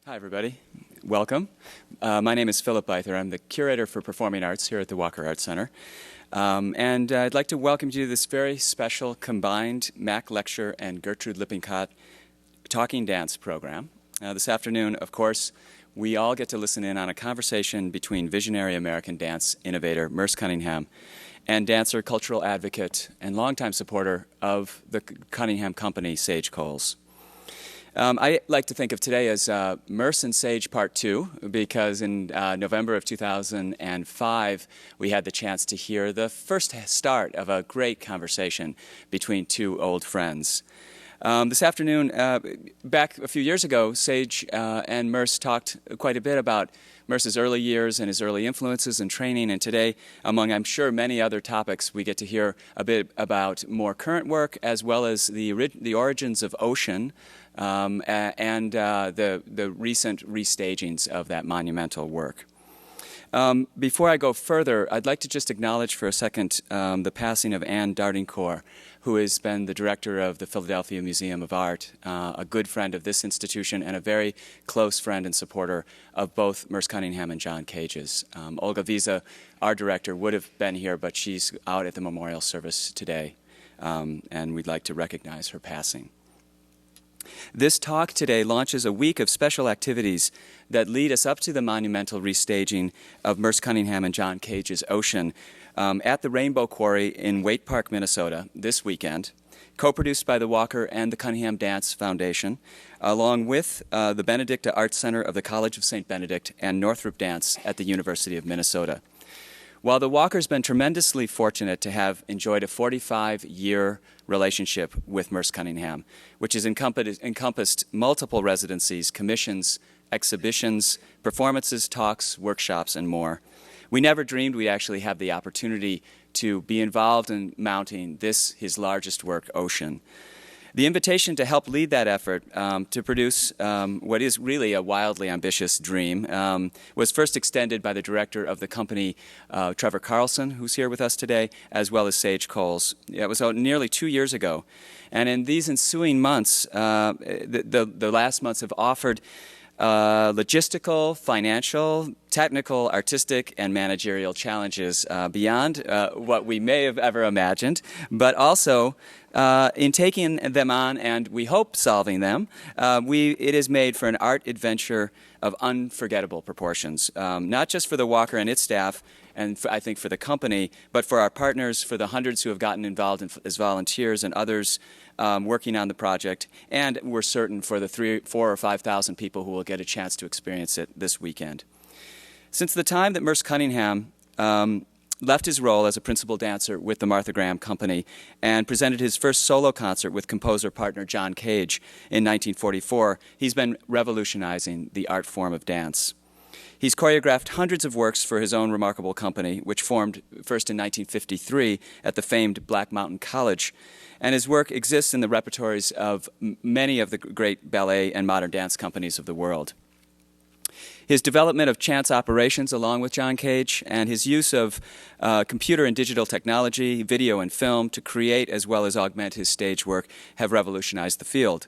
Hi, everybody. Welcome. My name is Philip Beither. I'm the Curator for Performing Arts here at the Walker Arts Center. And I'd like to welcome you to this very special combined Mac Lecture and Gertrude Lippincott Talking Dance program. This afternoon, of course, we all get to listen in on a conversation between visionary American dance innovator Merce Cunningham and dancer, cultural advocate, and longtime supporter of the Cunningham company, Sage Cowles. I like to think of today as Merce and Sage Part 2, because in November of 2005, we had the chance to hear the first start of a great conversation between two old friends. This afternoon, back a few years ago, Sage and Merce talked quite a bit about Merce's early years and his early influences and training, and today, among I'm sure many other topics, we get to hear a bit about more current work as well as the origins of Ocean and the recent restagings of that monumental work. Before I go further, I'd like to just acknowledge for a second the passing of Anne Dardincourt, who has been the director of the Philadelphia Museum of Art, a good friend of this institution and a very close friend and supporter of both Merce Cunningham and John Cage's. Olga Visa, our director, would have been here, but she's out at the memorial service today, and we'd like to recognize her passing. This talk today launches a week of special activities that lead us up to the monumental restaging of Merce Cunningham and John Cage's Ocean at the Rainbow Quarry in Waite Park, Minnesota this weekend, co-produced by the Walker and the Cunningham Dance Foundation, along with the Benedicta Arts Center of the College of St. Benedict and Northrop Dance at the University of Minnesota. While the Walker's been tremendously fortunate to have enjoyed a 45-year relationship with Merce Cunningham, which has encompassed multiple residencies, commissions, exhibitions, performances, talks, workshops, and more, we never dreamed we'd actually have the opportunity to be involved in mounting this, his largest work, Ocean. The invitation to help lead that effort to produce what is really a wildly ambitious dream was first extended by the director of the company, Trevor Carlson, who's here with us today, as well as Sage Cowles. It was nearly 2 years ago. And in these ensuing months, the last months have offered logistical, financial, technical, artistic, and managerial challenges beyond what we may have ever imagined, but also in taking them on and we hope solving them, it is made for an art adventure of unforgettable proportions, not just for the Walker and its staff, and I think for the company, but for our partners, for the hundreds who have gotten involved as volunteers and others working on the project, and we're certain for the 4,000 or 5,000 people who will get a chance to experience it this weekend. Since the time that Merce Cunningham left his role as a principal dancer with the Martha Graham Company and presented his first solo concert with composer partner John Cage in 1944, he's been revolutionizing the art form of dance. He's choreographed hundreds of works for his own remarkable company, which formed first in 1953 at the famed Black Mountain College, and his work exists in the repertories of many of the great ballet and modern dance companies of the world. His development of chance operations along with John Cage and his use of computer and digital technology, video and film to create as well as augment his stage work have revolutionized the field.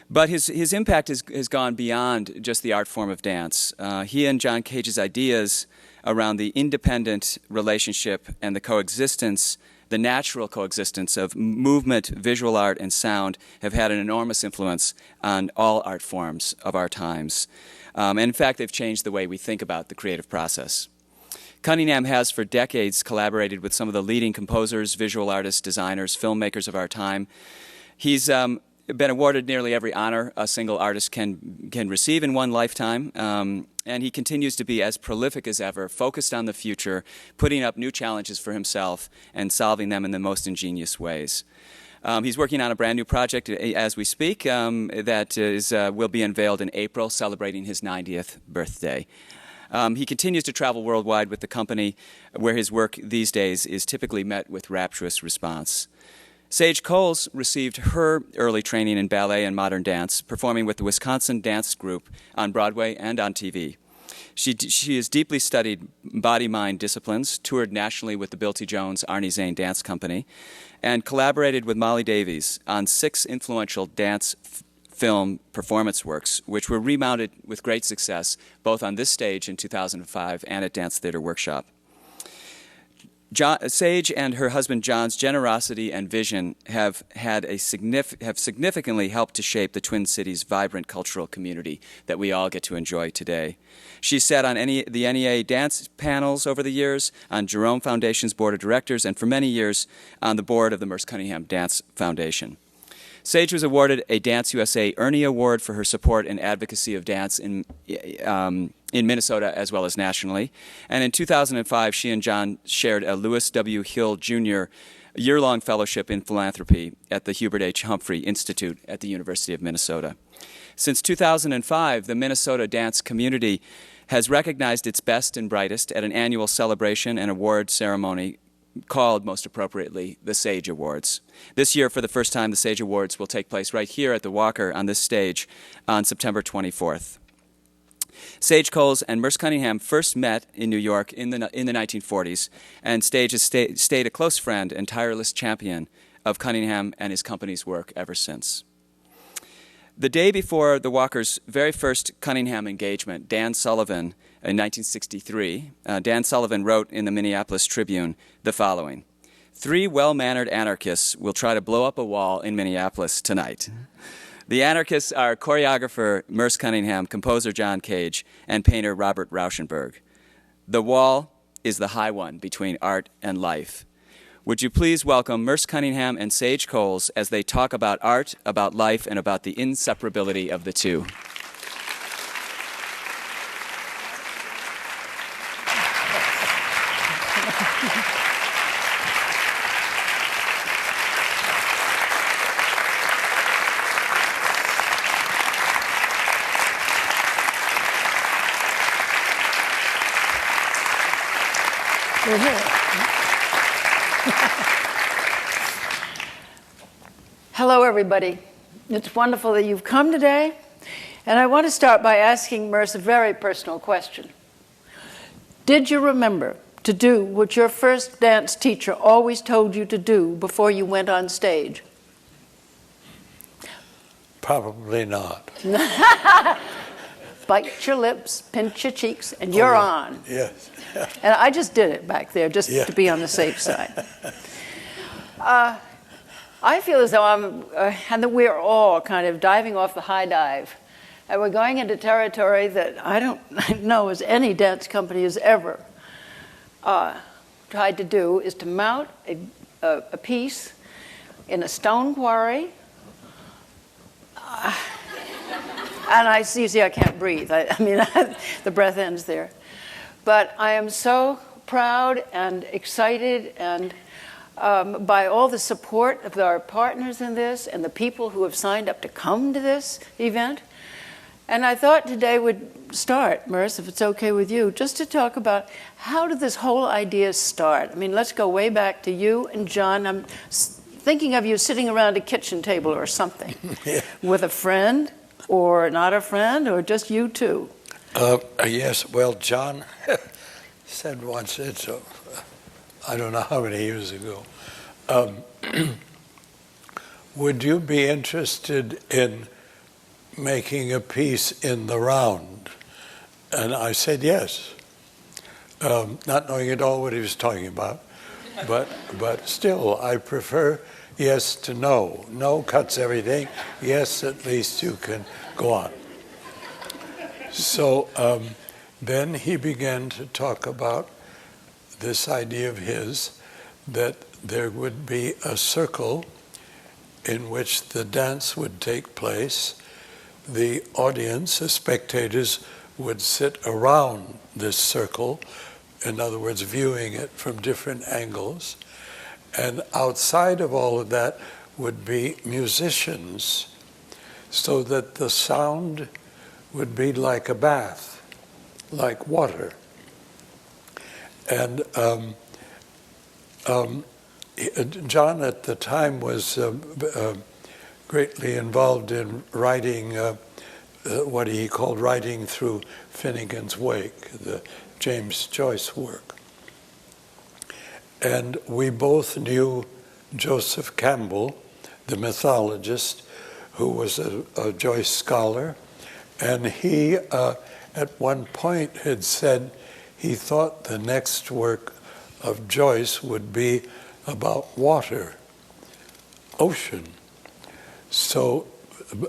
But his impact has gone beyond just the art form of dance. He and John Cage's ideas around the independent relationship and the coexistence, the natural coexistence of movement, visual art, and sound have had an enormous influence on all art forms of our times. And in fact, they've changed the way we think about the creative process. Cunningham has for decades collaborated with some of the leading composers, visual artists, designers, filmmakers of our time. He's been awarded nearly every honor a single artist can receive in one lifetime, and he continues to be as prolific as ever, focused on the future, putting up new challenges for himself and solving them in the most ingenious ways. He's working on a brand new project as we speak that will be unveiled in April, celebrating his 90th birthday. He continues to travel worldwide with the company, where his work these days is typically met with rapturous response. Sage Cowles received her early training in ballet and modern dance, performing with the Wisconsin Dance Group on Broadway and on TV. She has deeply studied body-mind disciplines, toured nationally with the Bill T. Jones Arnie Zane Dance Company, and collaborated with Molly Davies on 6 influential dance film performance works, which were remounted with great success, both on this stage in 2005 and at Dance Theater Workshop. Sage and her husband John's generosity and vision have significantly helped to shape the Twin Cities' vibrant cultural community that we all get to enjoy today. She sat on the NEA dance panels over the years, on Jerome Foundation's board of directors, and for many years on the board of the Merce Cunningham Dance Foundation. Sage was awarded a Dance USA Ernie Award for her support and advocacy of dance in Minnesota as well as nationally. And in 2005, she and John shared a Lewis W. Hill Jr. year-long fellowship in philanthropy at the Hubert H. Humphrey Institute at the University of Minnesota. Since 2005, the Minnesota dance community has recognized its best and brightest at an annual celebration and award ceremony called, most appropriately, the Sage Awards. This year, for the first time, the Sage Awards will take place right here at the Walker on this stage on September 24th. Sage Cowles and Merce Cunningham first met in New York in the 1940s, and Sage has stayed a close friend and tireless champion of Cunningham and his company's work ever since. The day before the Walkers' very first Cunningham engagement, Dan Sullivan, in 1963, Dan Sullivan wrote in the Minneapolis Tribune the following: "3 well-mannered anarchists will try to blow up a wall in Minneapolis tonight. The anarchists are choreographer Merce Cunningham, composer John Cage, and painter Robert Rauschenberg. The wall is the high one between art and life." Would you please welcome Merce Cunningham and Sage Cowles as they talk about art, about life, and about the inseparability of the two. Hello, everybody. It's wonderful that you've come today. And I want to start by asking Merce a very personal question. Did you remember to do what your first dance teacher always told you to do before you went on stage? Probably not. Bite your lips, pinch your cheeks, and you're on. Yes. And I just did it back there just to be on the safe side. I feel as though and that we're all kind of diving off the high dive. And we're going into territory that I don't know as any dance company has ever tried to do, is to mount a piece in a stone quarry. And I see I can't breathe. I mean, the breath ends there. But I am so proud and excited and by all the support of our partners in this and the people who have signed up to come to this event. And I thought today would start, Merce, if it's okay with you, just to talk about how did this whole idea start? I mean, let's go way back to you and John. I'm thinking of you sitting around a kitchen table or something with a friend or not a friend or just you two. Yes, well, John said once, I don't know how many years ago, would you be interested in making a piece in the round? And I said yes, not knowing at all what he was talking about, but still, I prefer yes to no. No cuts everything. Yes, at least you can go on. So then he began to talk about this idea of his, that there would be a circle in which the dance would take place. The audience, the spectators, would sit around this circle, in other words, viewing it from different angles. And outside of all of that would be musicians, so that the sound would be like a bath, like water. And John at the time was greatly involved in writing what he called writing through Finnegan's Wake, the James Joyce work. And we both knew Joseph Campbell, the mythologist, who was a Joyce scholar, and he at one point had said he thought the next work of Joyce would be about water, ocean. So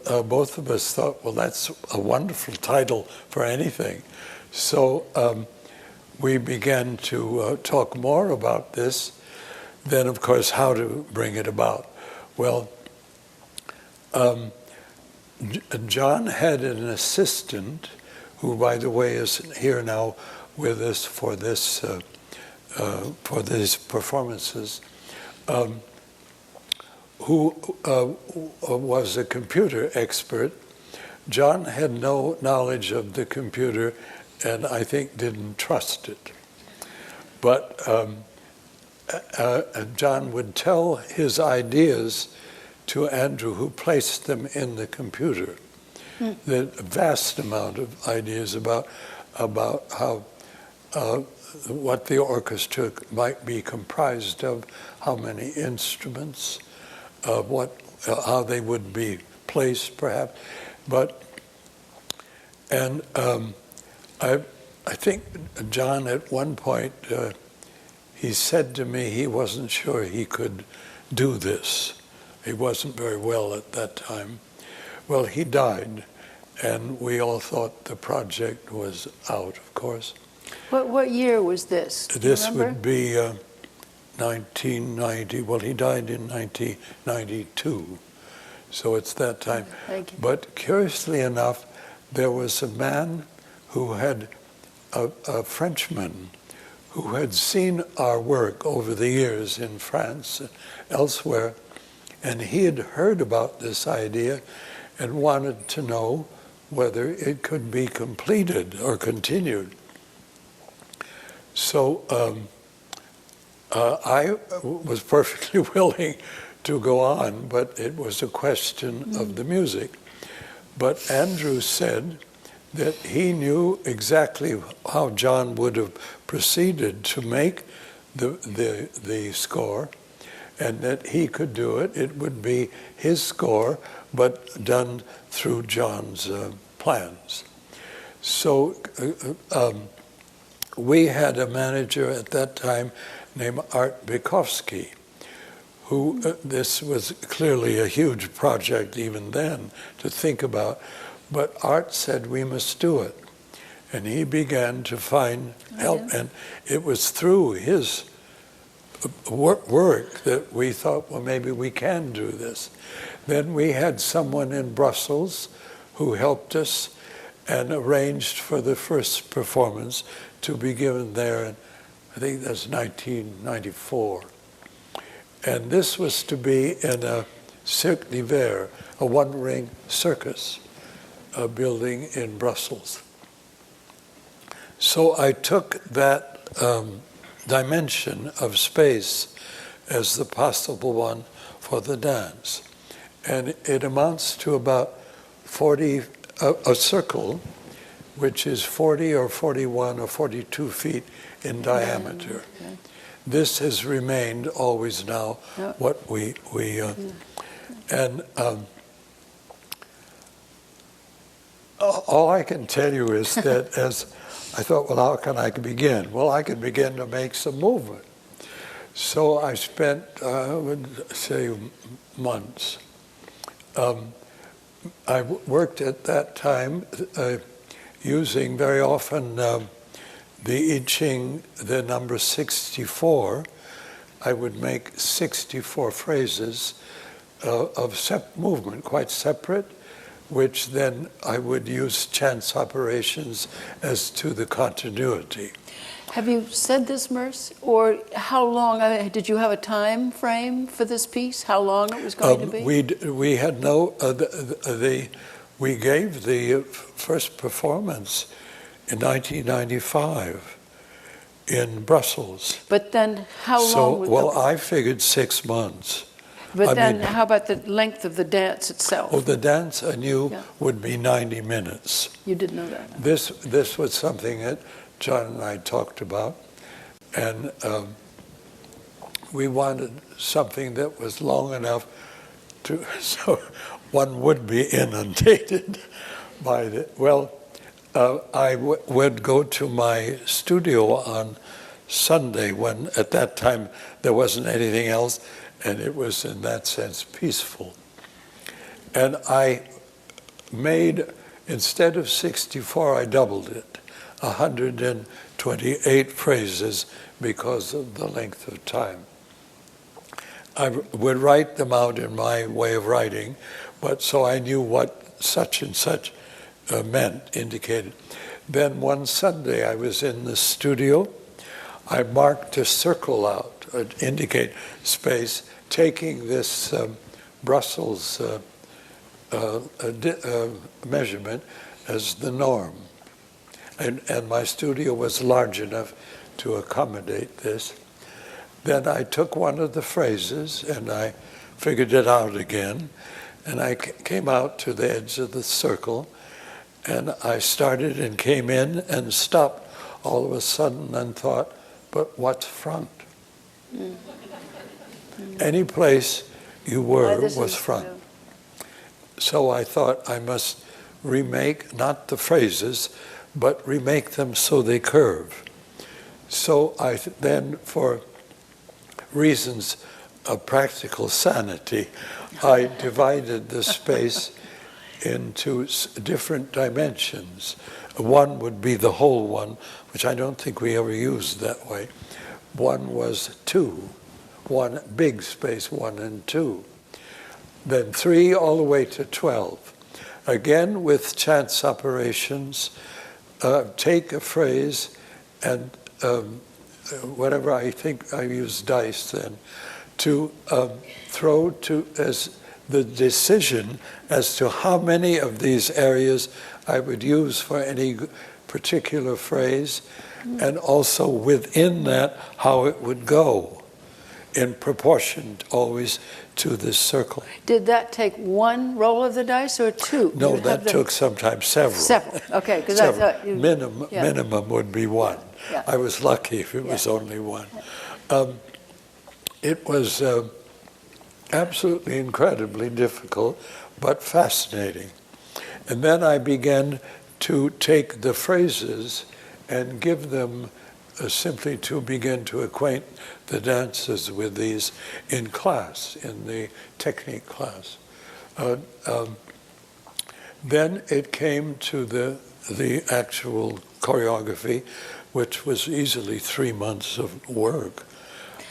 both of us thought, well, that's a wonderful title for anything. So we began to talk more about this. Then, of course, how to bring it about. Well, John had an assistant who, by the way, is here now with us for these performances, who was a computer expert. John had no knowledge of the computer and I think didn't trust it. But John would tell his ideas to Andrew, who placed them in the computer. The vast amount of ideas about how what the orchestra might be comprised of, how many instruments, how they would be placed, perhaps. I think John at one point he said to me he wasn't sure he could do this. He wasn't very well at that time. Well, he died, and we all thought the project was out, of course. What year was this? This would be 1990. Well, he died in 1992, so it's that time. Thank you. But curiously enough, there was a man who had, a Frenchman, who had seen our work over the years in France and elsewhere, and he had heard about this idea and wanted to know whether it could be completed or continued. So I was perfectly willing to go on, but it was a question of the music. But Andrew said that he knew exactly how John would have proceeded to make the score, and that he could do it. It would be his score, but done through John's plans. So we had a manager at that time named Art Bykowski, who this was clearly a huge project even then to think about, but Art said we must do it. And he began to find help, and it was through his work that we thought, well, maybe we can do this. Then we had someone in Brussels who helped us and arranged for the first performance to be given there, and I think that's 1994. And this was to be in a Cirque d'Hiver, a one-ring circus building in Brussels. So I took that dimension of space as the possible one for the dance. And it amounts to about 40, a circle, which is 40 or 41 or 42 feet in diameter. Okay. This has remained always now what we and all I can tell you is that as I thought, well, how can I begin? Well, I could begin to make some movement. So I spent, I would say, months. I worked at that time using very often the I Ching, the number 64. I would make 64 phrases of movement, quite separate, which then I would use chance operations as to the continuity. Have you said this, Merce? Or how long, did you have a time frame for this piece? How long it was going to be? We had no, we gave the first performance in 1995 in Brussels. But then how long would well, I figured 6 months. But then how about the length of the dance itself? Oh, the dance I knew would be 90 minutes. You didn't know that? This was something that John and I talked about, and we wanted something that was long enough to, so one would be inundated by the, well, I would go to my studio on Sunday when at that time there wasn't anything else, and it was in that sense peaceful. And I made, instead of 64, I doubled it, 128 phrases because of the length of time. I would write them out in my way of writing, but so I knew what such and such meant, indicated. Then one Sunday I was in the studio. I marked a circle out, indicate space, taking this Brussels measurement as the norm. And my studio was large enough to accommodate this. Then I took one of the phrases and I figured it out again. And I came out to the edge of the circle, and I started and came in and stopped all of a sudden and thought, but what's front? Any place you were was front. So I thought I must remake, not the phrases, but remake them so they curve. So I then, for reasons of practical sanity, I divided the space into different dimensions. One would be the whole one, which I don't think we ever used that way. One was 2, one big space, 1 and 2. Then 3 all the way to 12. Again, with chance operations, take a phrase and whatever, I think I used dice then, to throw to as the decision as to how many of these areas I would use for any particular phrase, and also within that how it would go in proportion always to this circle. Did that take one roll of the dice or 2? No, that took sometimes several. Several, okay. Several. Minimum would be 1. Yeah. I was lucky if it was only 1. It was absolutely incredibly difficult, but fascinating. And then I began to take the phrases and give them simply to begin to acquaint the dancers with these in class, in the technique class. Then it came to the actual choreography, which was easily 3 months of work.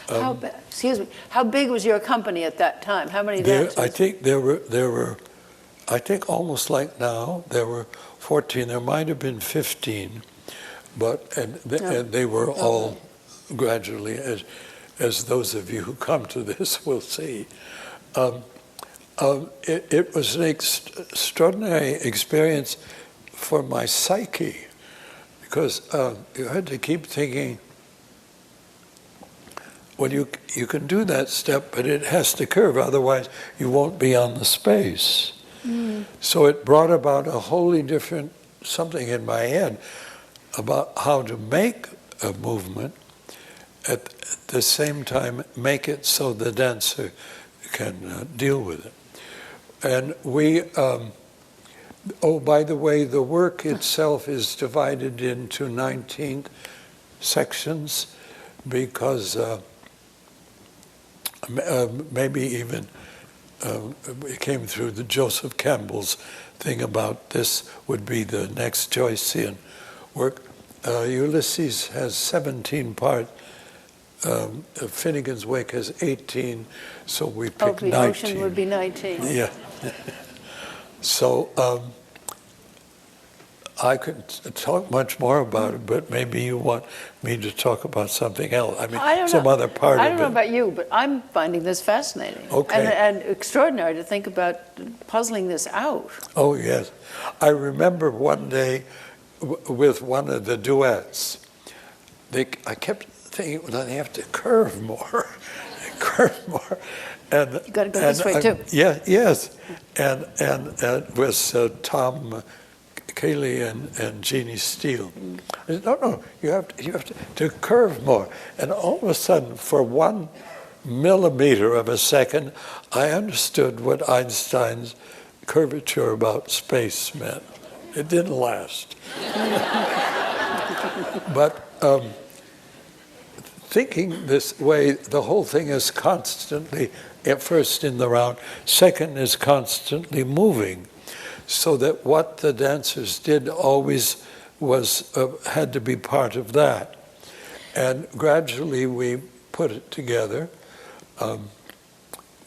How big was your company at that time? How many dancers? I think there were, I think almost like now, there were 14. There might have been 15, but and they were all gradually, as those of you who come to this will see. It was an extraordinary experience for my psyche, because you had to keep thinking, well, you can do that step, but it has to curve, otherwise you won't be on the space. So it brought about a wholly different something in my head about how to make a movement, at the same time make it so the dancer can deal with it. And we, by the way, the work itself is divided into 19 sections, because maybe even it came through the Joseph Campbell's thing about this would be the next Joycean work. Ulysses has 17 parts. Finnegan's Wake has 18, so we picked 19. Ocean would be 19. Yeah. So I could talk much more about it, but maybe you want me to talk about something else. I mean, some other part of it. I don't know about you, but I'm finding this fascinating. Okay. And extraordinary to think about puzzling this out. Oh, yes. I remember one day with one of the duets, I kept thinking, well, they have to curve more, curve more. And you got to go this way too. Yeah, yes. And it was Tom Cayley and Jeannie Steele. I said, no, you have to curve more. And all of a sudden, for 1 millimeter of a second, I understood what Einstein's curvature about space meant. It didn't last. But thinking this way, the whole thing is constantly, at first in the round, second is constantly moving, so that what the dancers did always was had to be part of that. And gradually we put it together.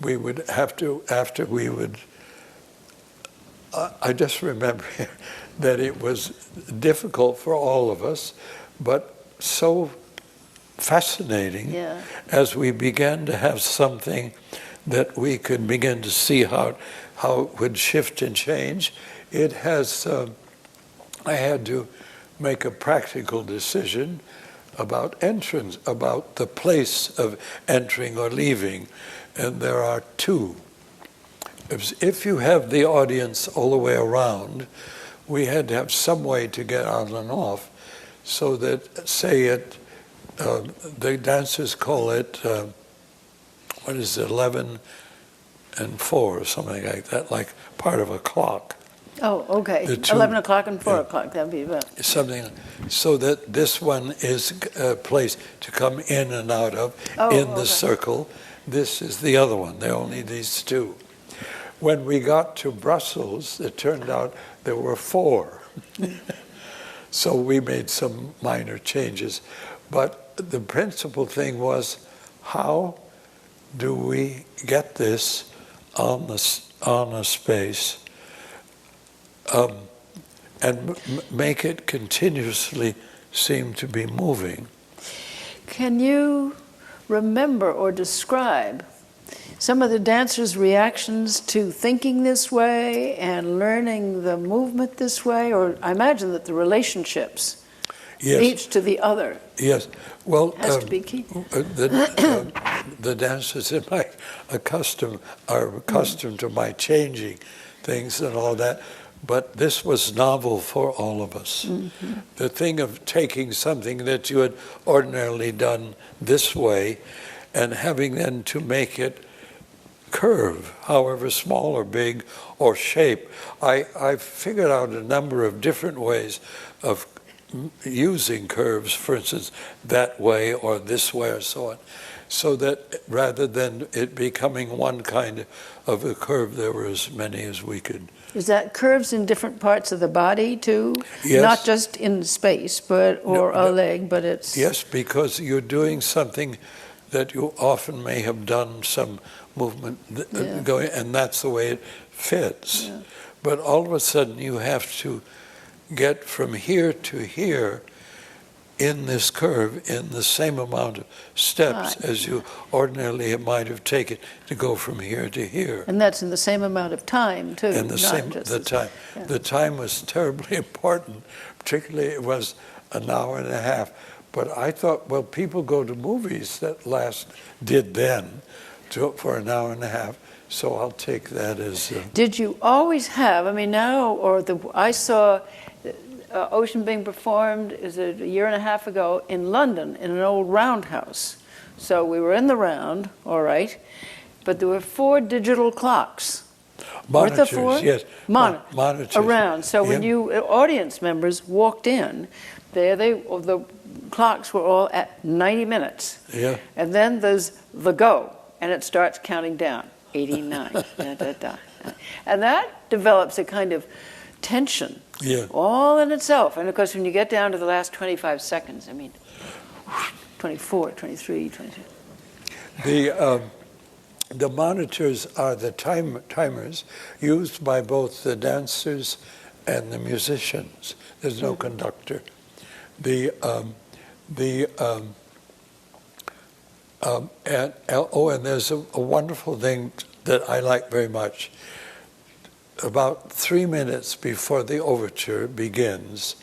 We would have to, after we would, I just remember that it was difficult for all of us, but so fascinating as we began to have something that we could begin to see how it would shift and change. It has, I had to make a practical decision about entrance, about the place of entering or leaving, and there are two. If you have the audience all the way around, we had to have some way to get on and off, so that, say it, the dancers call it, 11 and 4 or something like that, like part of a clock. Oh, okay. 11 o'clock and 4 o'clock, that'd be about. Something, so that this one is a place to come in and out of in the circle. This is the other one. There are only these two. When we got to Brussels, it turned out there were 4. So we made some minor changes. But the principal thing was, how do we get this on a space and make it continuously seem to be moving? Can you remember or describe some of the dancers' reactions to thinking this way and learning the movement this way? Or I imagine that the relationships, each to the other, well, has to be key. The dancers are accustomed to my changing things and all that, but this was novel for all of us. Mm-hmm. The thing of taking something that you had ordinarily done this way and having then to make it curve, however small or big, or shape. I figured out a number of different ways of using curves, for instance, that way or this way or so on, so that rather than it becoming one kind of a curve, there were as many as we could. Is that curves in different parts of the body too? Yes. Not just in space, but a leg, but it's... Yes, because you're doing something that you often may have done some movement going, and that's the way it fits. Yeah. But all of a sudden you have to get from here to here in this curve in the same amount of steps as you ordinarily might have taken to go from here to here. And that's in the same amount of time too. And the time was terribly important. Particularly, it was an hour and a half. But I thought, well, people go to movies that did then for an hour and a half. So I'll take that as. Did you always have? I mean, I saw Ocean being performed a year and a half ago in London in an old roundhouse. So we were in the round, all right, but there were 4 digital clocks. Monitors, yes. Monitors around. So when audience members walked in, the clocks were all at 90 minutes. Yeah. And then there's the go, and it starts counting down, 89, da, da, da. And that develops a kind of tension all in itself. And of course, when you get down to the last 25 seconds, 24, 23, 22. The monitors are the timers used by both the dancers and the musicians. There's no conductor. And there's a wonderful thing that I like very much. About 3 minutes before the overture begins,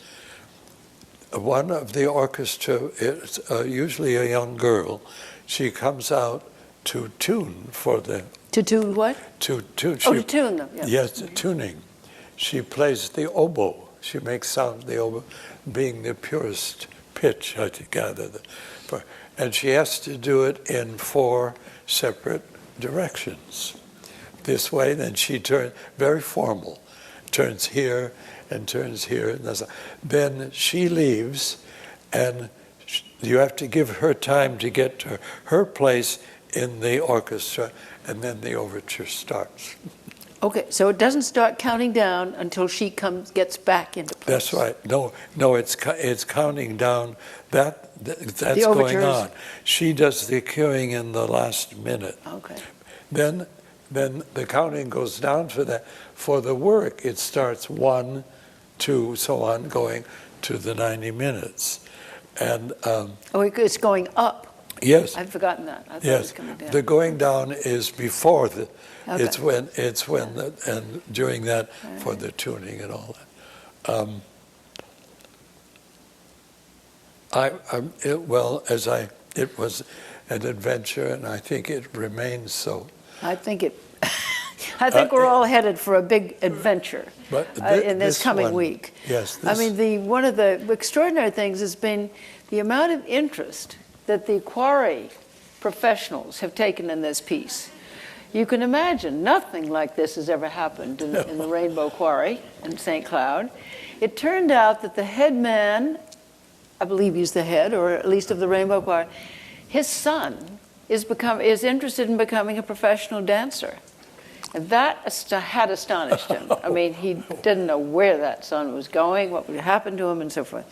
one of the orchestra, it's usually a young girl, she comes out to tune for the... To tune what? To tune. To tune them, yeah. Yes, tuning. She plays the oboe. She makes sound the oboe, being the purest pitch, I gather. And she has to do it in 4 separate directions. this way, then she turns, very formal, turns here and turns here. And then she leaves, and you have to give her time to get to her place in the orchestra, and then the overture starts. Okay, so it doesn't start counting down until she gets back into place. That's right. No, it's counting down. That's going on. She does the cueing in the last minute. Okay. Then the counting goes down for that. For the work, it starts 1, 2, so on, going to the 90 minutes. And it's going up. Yes. I'd forgotten that. I thought it Yes. was coming down. The going down is before the. Okay. It's when and during that for the tuning and all that. It was an adventure, and I think it remains so. I think we're all headed for a big adventure in this coming week. Yes. I mean, one of the extraordinary things has been the amount of interest that the quarry professionals have taken in this piece. You can imagine nothing like this has ever happened in the Rainbow Quarry in St. Cloud. It turned out that the head man, I believe he's the head, or at least of the Rainbow Quarry, his son is interested in becoming a professional dancer. And that had astonished him. I mean, he didn't know where that son was going, what would happen to him, and so forth.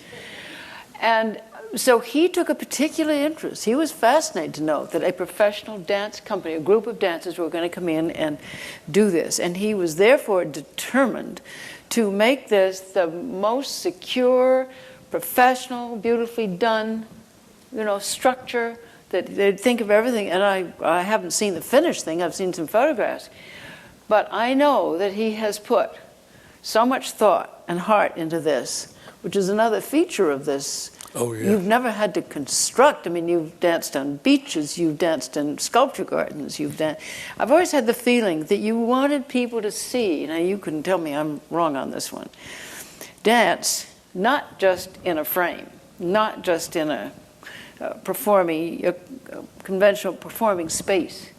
And so he took a particular interest. He was fascinated to know that a professional dance company, a group of dancers were going to come in and do this. And he was therefore determined to make this the most secure, professional, beautifully done, structure that they'd think of everything. And I haven't seen the finished thing. I've seen some photographs. But I know that he has put so much thought and heart into this, which is another feature of this. Oh, yeah. You've never had to construct. I mean, you've danced on beaches, you've danced in sculpture gardens, I've always had the feeling that you wanted people to see, now you can tell me I'm wrong on this one, dance not just in a frame, not just in a conventional performing space,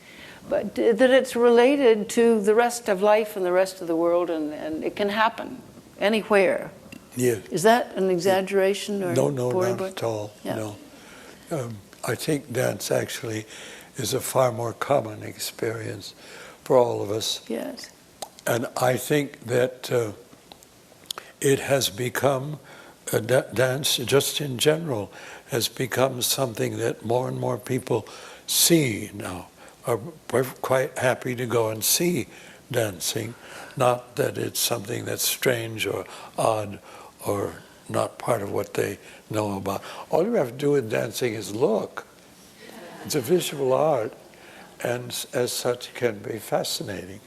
but that it's related to the rest of life and the rest of the world, and it can happen anywhere. Yeah. Is that an exaggeration? Or No, not at all. Yeah. No. I think dance actually is a far more common experience for all of us. Yes. And I think that it has become, dance just in general, has become something that more and more people see now, are quite happy to go and see dancing. Not that it's something that's strange or odd or not part of what they know about. All you have to do with dancing is look. It's a visual art, and as such can be fascinating.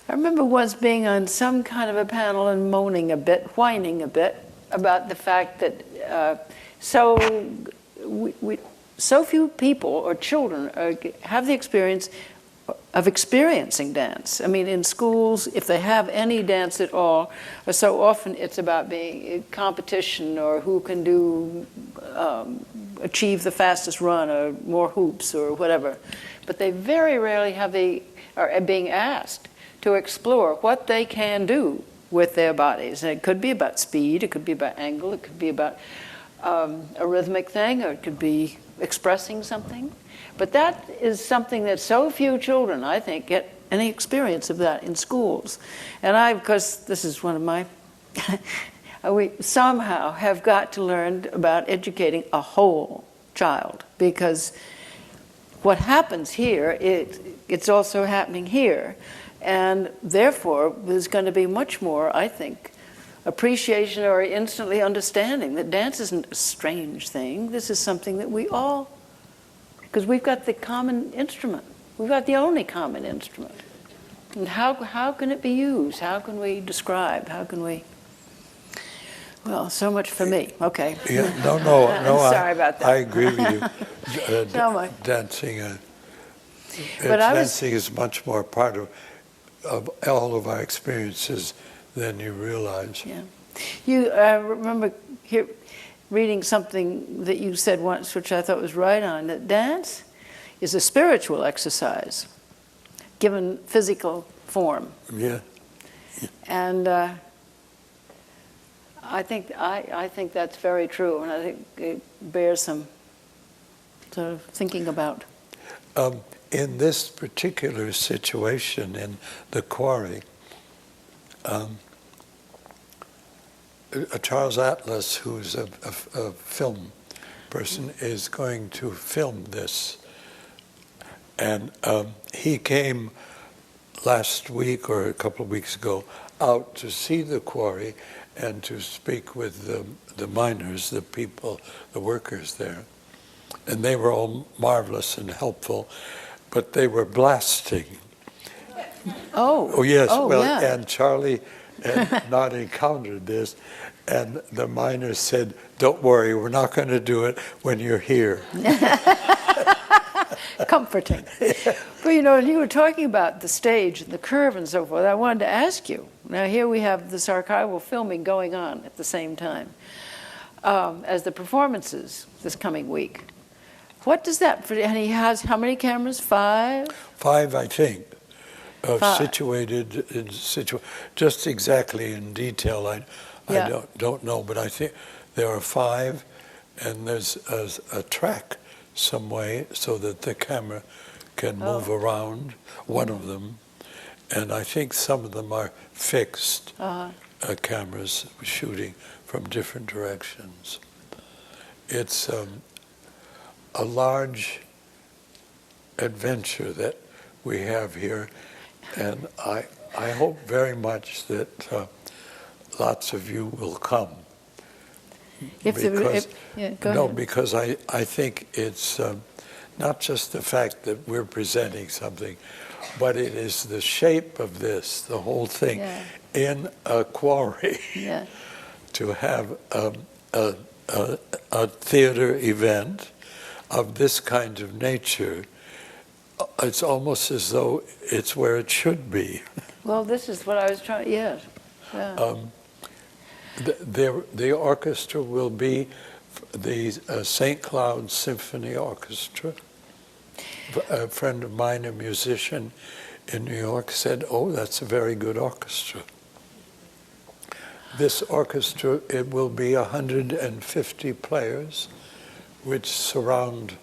I remember once being on some kind of a panel and moaning a bit, whining a bit, about the fact that so few people or children have the experience of experiencing dance. I mean, in schools, if they have any dance at all, so often it's about being in competition or who can achieve the fastest run or more hoops or whatever. But they very rarely are being asked to explore what they can do with their bodies. And it could be about speed, it could be about angle, it could be about a rhythmic thing, or it could be expressing something. But that is something that so few children, I think, get any experience of that in schools. And because this is one of my, we somehow have got to learn about educating a whole child, because what happens here, it's also happening here. And therefore, there's going to be much more, I think, appreciation or instantly understanding that dance isn't a strange thing. This is something that we all, because we've got the common instrument. We've got the only common instrument. And how can it be used? How can we describe? How can we... Well, so much for me. Okay. Yeah, no. I'm sorry about that. I agree with you. Dancing, dancing is much more part of all of our experiences than you realize. Yeah. I remember reading something that you said once, which I thought was right on, that dance is a spiritual exercise. given physical form. Yeah. And I think that's very true, and I think it bears some sort of thinking about. In this particular situation in the quarry, Charles Atlas, who's a film person, is going to film this. And he came last week or a couple of weeks ago out to see the quarry and to speak with the miners, the people, the workers there. And they were all marvelous and helpful, but they were blasting. Oh yes. Oh, well, yeah. and Charlie had not encountered this, and the miners said, "Don't worry, we're not going to do it when you're here." Comforting. But you know, you were talking about the stage and the curve and so forth. I wanted to ask you. Now here we have this archival filming going on at the same time as the performances this coming week. What does that? And he has how many cameras? 5? 5, I think. 5. Situated in just exactly in detail. I don't know, but I think there are 5, and there's a track some way so that the camera can move around. One of them, and I think some of them are fixed cameras shooting from different directions. It's a large adventure that we have here. And I hope very much that lots of you will come. Because I think it's not just the fact that we're presenting something, but it is the shape of this, the whole thing, in a quarry. Yeah. To have a theater event of this kind of nature, it's almost as though it's where it should be. Well, this is what I was trying. Yes. Yeah. The orchestra will be the St. Cloud Symphony Orchestra. A friend of mine, a musician in New York, said, "Oh, that's a very good orchestra." This orchestra, it will be 150 players, which surround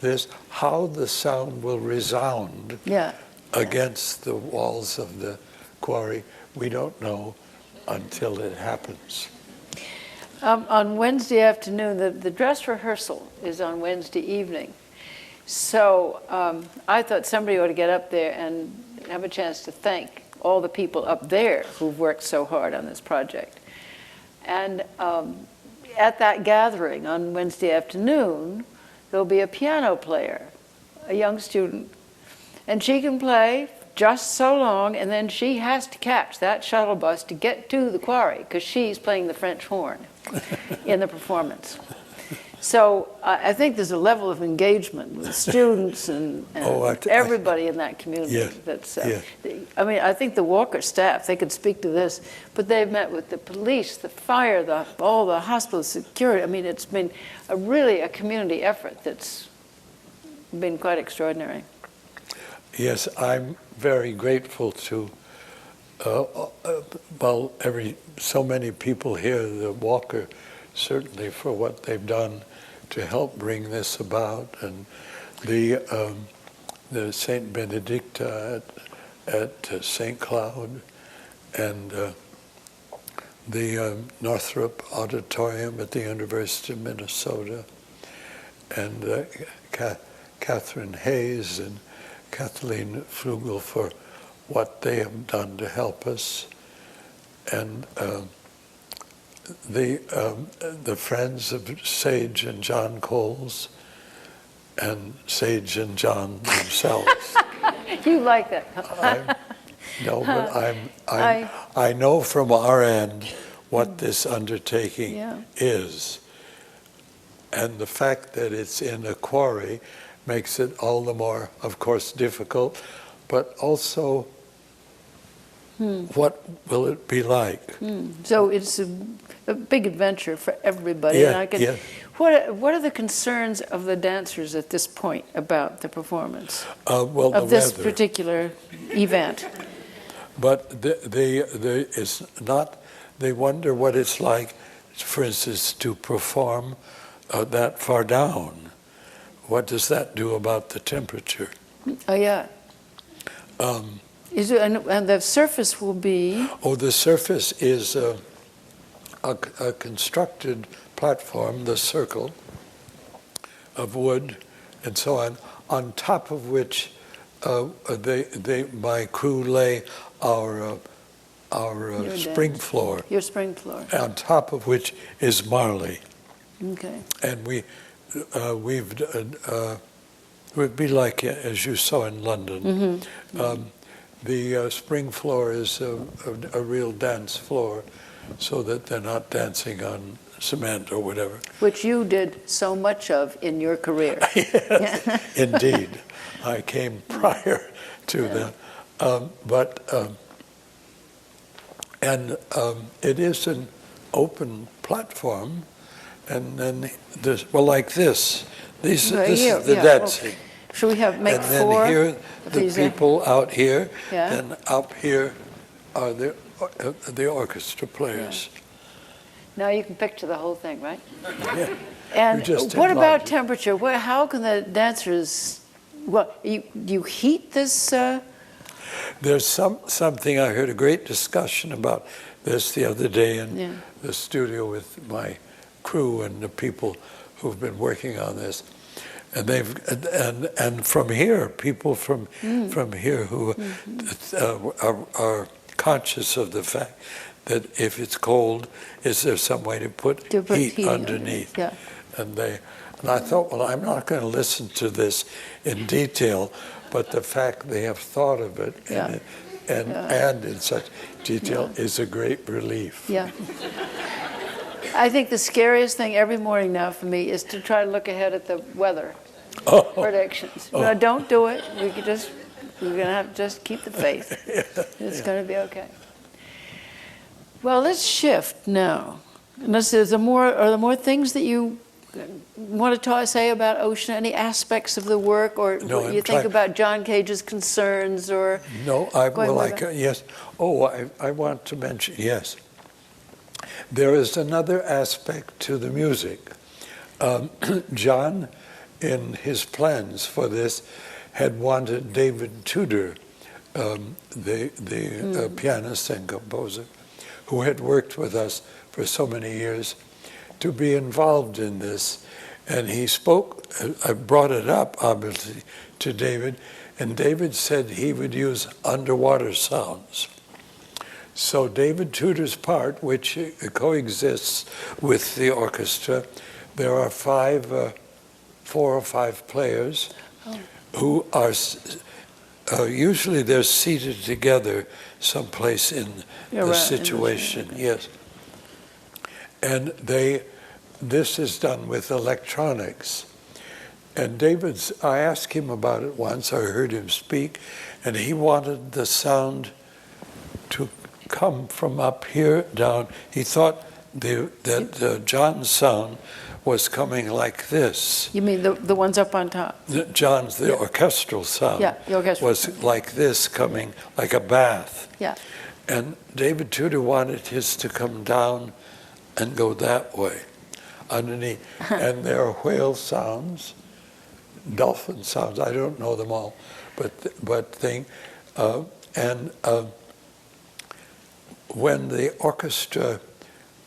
this. How the sound will resound against the walls of the quarry, we don't know until it happens. On Wednesday afternoon, the dress rehearsal is on Wednesday evening. So I thought somebody ought to get up there and have a chance to thank all the people up there who've worked so hard on this project. And at that gathering on Wednesday afternoon, there'll be a piano player, a young student, and she can play just so long, and then she has to catch that shuttle bus to get to the quarry because she's playing the French horn in the performance. So I think there's a level of engagement with students and everybody in that community. Yes, that's. I mean, I think the Walker staff, they could speak to this, but they've met with the police, the fire, all the hospital security. I mean, it's been really a community effort that's been quite extraordinary. Yes, I'm very grateful to so many people here, the Walker, certainly for what they've done to help bring this about, and the Saint Benedicta at St. Cloud, and the Northrop Auditorium at the University of Minnesota, and Catherine Hayes and Kathleen Flugel for what they have done to help us, and the friends of Sage and John Cowles, and Sage and John themselves. You like that? I know from our end what this undertaking is, and the fact that it's in a quarry makes it all the more, of course, difficult, but also what will it be like? So it's a big adventure for everybody. Yeah, And yeah. What are the concerns of the dancers at this point about the performance Well, of the this weather. particular event? But it's not. They wonder what it's like, for instance, to perform that far down. What does that do about the temperature? Oh yeah. Is it, and the surface will be? Oh, the surface is a constructed platform, the circle of wood and so on top of which my crew lay our spring floor. Your spring floor. On top of which is Marley. Okay. And it would be like, as you saw in London, the spring floor is a real dance floor, so that they're not dancing on cement or whatever. Which you did so much of in your career. Yes, indeed. I came prior to that. It is an open platform, and then like this. This is the dancing. Should we make and then four? Here, the people out here, Yeah. and up here are the orchestra players. Now you can picture the whole thing, right? Yeah. And just what about enlarge it. temperature? How can the dancers? You heat this? There's something, I heard a great discussion about this the other day in the studio with my crew and the people who've been working on this. And and from here, people from here who are conscious of the fact that if it's cold, is there some way to put heat underneath? Yeah. And I thought, well, I'm not going to listen to this in detail, but the fact they have thought of it and in such detail is a great relief. Yeah. I think the scariest thing every morning now for me is to try to look ahead at the weather predictions. No, don't do it. We're going to have to just keep the faith. It's going to be okay. Well, let's shift now. Unless are there more things that you want to say about Ocean? Any aspects of the work, or what you think about John Cage's concerns, or no? Yes. Oh, I want to mention yes. There is another aspect to the music. John, in his plans for this, had wanted David Tudor, the pianist and composer, who had worked with us for so many years, to be involved in this. And he spoke, I brought it up, obviously, to David, and David said he would use underwater sounds. So David Tudor's part, which coexists with the orchestra, there are 4 or 5 players who are, usually they're seated together someplace in the situation, yes. And this is done with electronics. And I asked him about it once, I heard him speak, and he wanted the sound to come from up here down. He thought that John's sound was coming like this. You mean the ones up on top? The orchestral sound the orchestral was like this, coming like a bath. Yeah. And David Tudor wanted his to come down and go that way, underneath. And there are whale sounds, dolphin sounds, I don't know them all, when the orchestra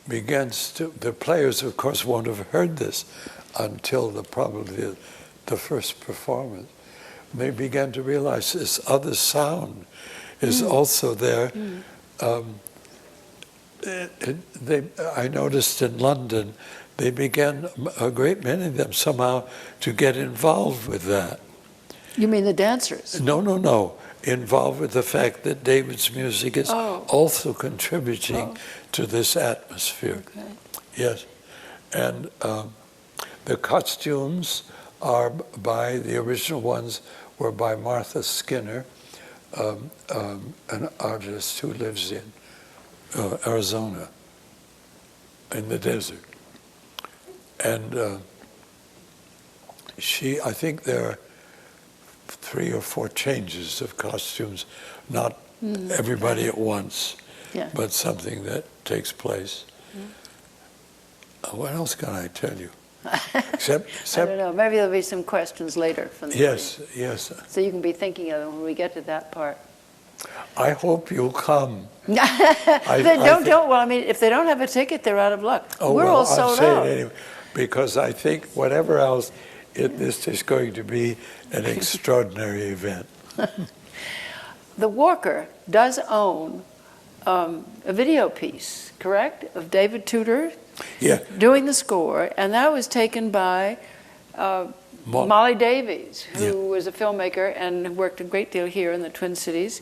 begins to, the players of course won't have heard this until probably the first performance. They began to realize this other sound is also there. I noticed in London, they began, a great many of them somehow, to get involved with that. You mean the dancers? No. Involved with the fact that David's music is also contributing to this atmosphere. Okay. Yes. And the costumes are the original ones were by Martha Skinner, an artist who lives in Arizona, in the desert. And I think there are 3 or 4 changes of costumes, not everybody at once, but something that takes place. What else can I tell you? Except I don't know. Maybe there'll be some questions later from the audience. Yes. So you can be thinking of them when we get to that part. I hope you'll come. Well, I mean, if they don't have a ticket, they're out of luck. We're all sold out. I'll say it anyway, because I think whatever else, this is going to be an extraordinary event. The Walker does own a video piece, correct, of David Tudor doing the score, and that was taken by Molly Davies, who was a filmmaker and worked a great deal here in the Twin Cities.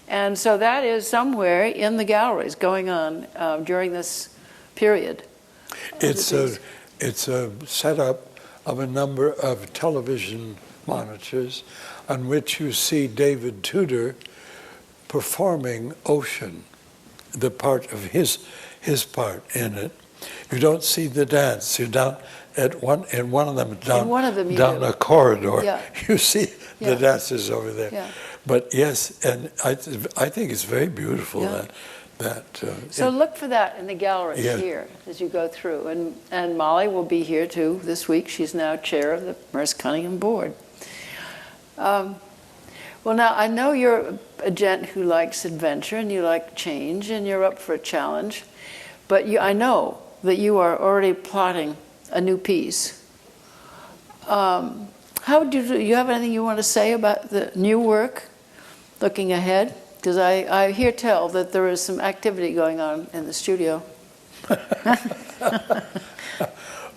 And so that is somewhere in the galleries going on during this period. It's a setup of a number of television monitors on which you see David Tudor performing Ocean, the part of his part in it. You don't see the dance. You're down in one of them down a corridor. You see the dances over there. But yes, and I think it's very beautiful so look for that in the gallery here as you go through. And Molly will be here too this week. She's now chair of the Merce Cunningham board. Well, now I know you're a gent who likes adventure and you like change and you're up for a challenge, but I know that you are already plotting a new piece. You have anything you want to say about the new work, looking ahead? Because I hear tell that there is some activity going on in the studio.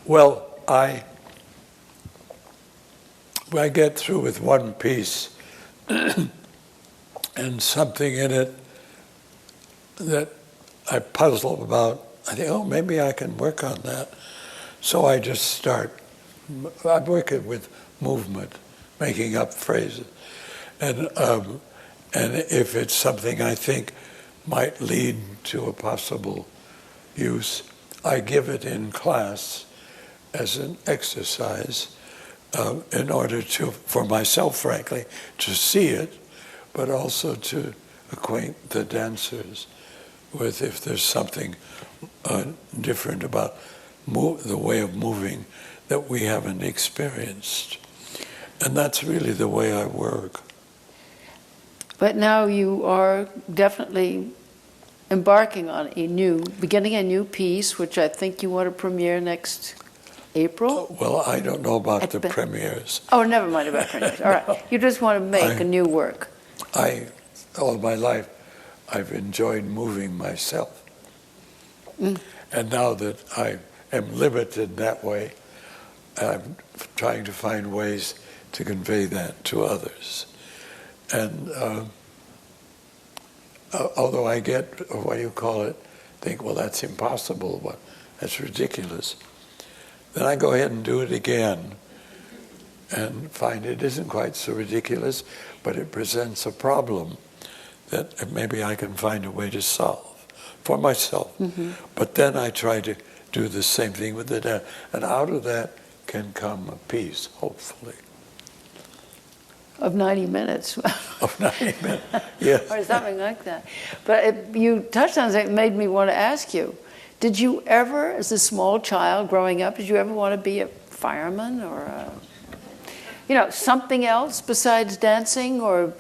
Well, I get through with one piece and something in it that I puzzle about. I think, oh, maybe I can work on that. So I just start. I'm working with movement, making up phrases. And if it's something I think might lead to a possible use, I give it in class as an exercise in order for myself, frankly, to see it, but also to acquaint the dancers with if there's something different about the way of moving that we haven't experienced. And that's really the way I work. But now you are definitely embarking on beginning a new piece, which I think you want to premiere next April? Well, I don't know about the premieres. Oh, never mind about premieres. All right. You just want to make a new work. All my life, I've enjoyed moving myself. And now that I am limited that way, I'm trying to find ways to convey that to others. And although I get, think, well, that's impossible, that's ridiculous, then I go ahead and do it again and find it isn't quite so ridiculous, but it presents a problem that maybe I can find a way to solve for myself. But then I try to do the same thing with the dance, and out of that can come a piece, hopefully. Of 90 minutes. Of 90 minutes, yes. Or something like that. But you touched on something that made me want to ask you, did you ever, as a small child growing up, did you ever want to be a fireman or something else besides dancing or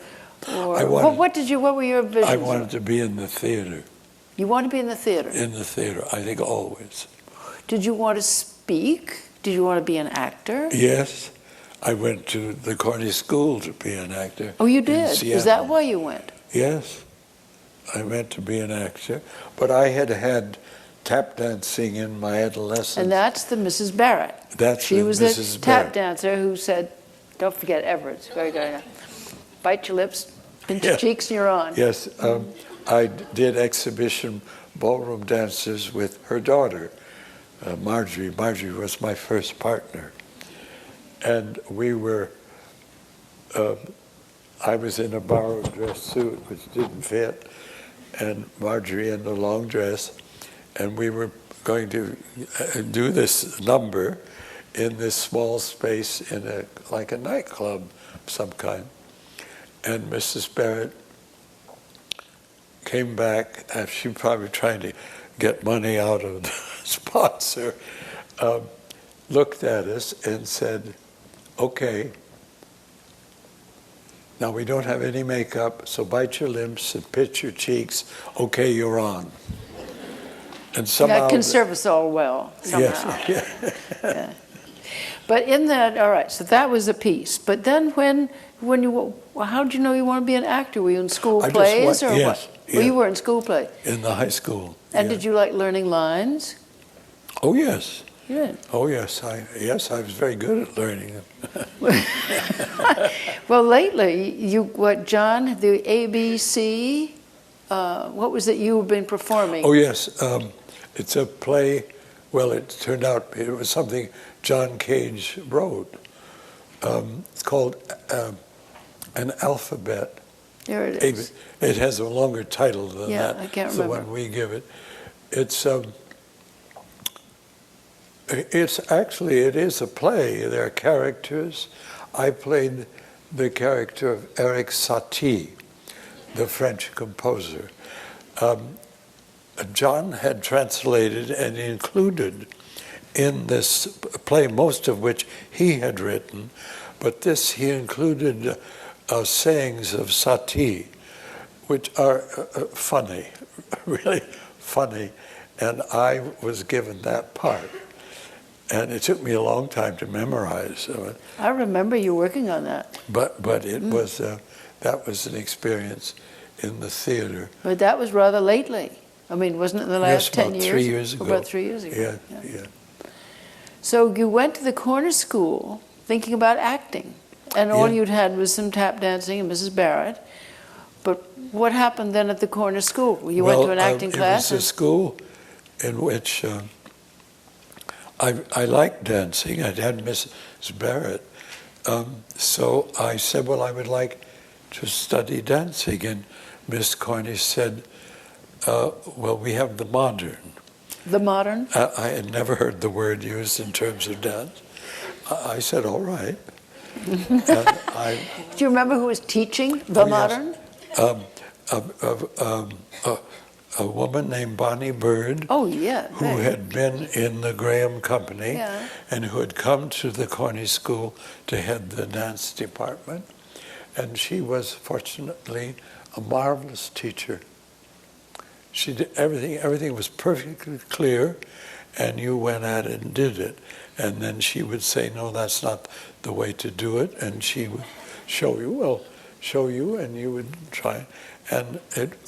what were your visions? I wanted to be in the theater. You want to be in the theater? In the theater, I think always. Did you want to speak? Did you want to be an actor? Yes. I went to the Corny School to be an actor. Oh, you did? Is that why you went? Yes. I went to be an actor. But I had tap dancing in my adolescence. And that's the Mrs. Barrett. She was the tap dancer who said, don't forget Everett's. Very good. Bite your lips, pinch your cheeks, and you're on. Yes. I did exhibition ballroom dances with her daughter, Marjorie. Marjorie was my first partner. And we were I was in a borrowed dress suit which didn't fit, and Marjorie in a long dress, and we were going to do this number in this small space in like a nightclub of some kind. And Mrs. Barrett came back, and she probably trying to get money out of the sponsor, looked at us and said, "Okay, now we don't have any makeup, so bite your lips and pinch your cheeks. Okay, you're on." And somehow that can serve us all well, somehow. Yes. Yeah. But in that, all right, so that was a piece. But then when you, how did you know you want to be an actor? Were you in school plays or yes, what? yeah. Well, you were in school play. In the high school. And yeah. did you like learning lines? Oh, yes. You did? Oh, yes. I was very good at learning them. Well, lately, John, the ABC, what was it you have been performing? Oh, yes. It's a play. Well, it turned out it was something John Cage wrote. It's called An Alphabet. There it is. It has a longer title than that. I can't the remember. one we give it. It's actually, it is a play. There are characters. I played the character of Eric Satie, the French composer. John had translated and included in this play, most of which he had written, but this he included sayings of Satie, which are funny, really funny, and I was given that part. And it took me a long time to memorize. I remember you working on that. But it was, that was an experience in the theater. But that was rather lately. I mean, wasn't it in the last 10 years? 3 years ago. About 3 years ago. Yeah. So you went to the corner school thinking about acting, and all Yeah. you'd had was some tap dancing and Mrs. Barrett. But what happened then at the corner school? You went to an acting class? It was a school in which I liked dancing. I'd had Mrs. Barrett. So I said, well, I would like to study dancing. And Miss Cornish said, well, we have the modern. The modern? I had never heard the word used in terms of dance. I said, all right. And Do you remember who was teaching the modern? A woman named Bonnie Bird, Oh, yeah. who right. had been in the Graham Company Yeah. and who had come to the Cornish School to head the dance department. And she was, fortunately, a marvelous teacher. She did everything was perfectly clear, and you went at it and did it. And then she would say, no, that's not the way to do it. And she would show you, and you would try. And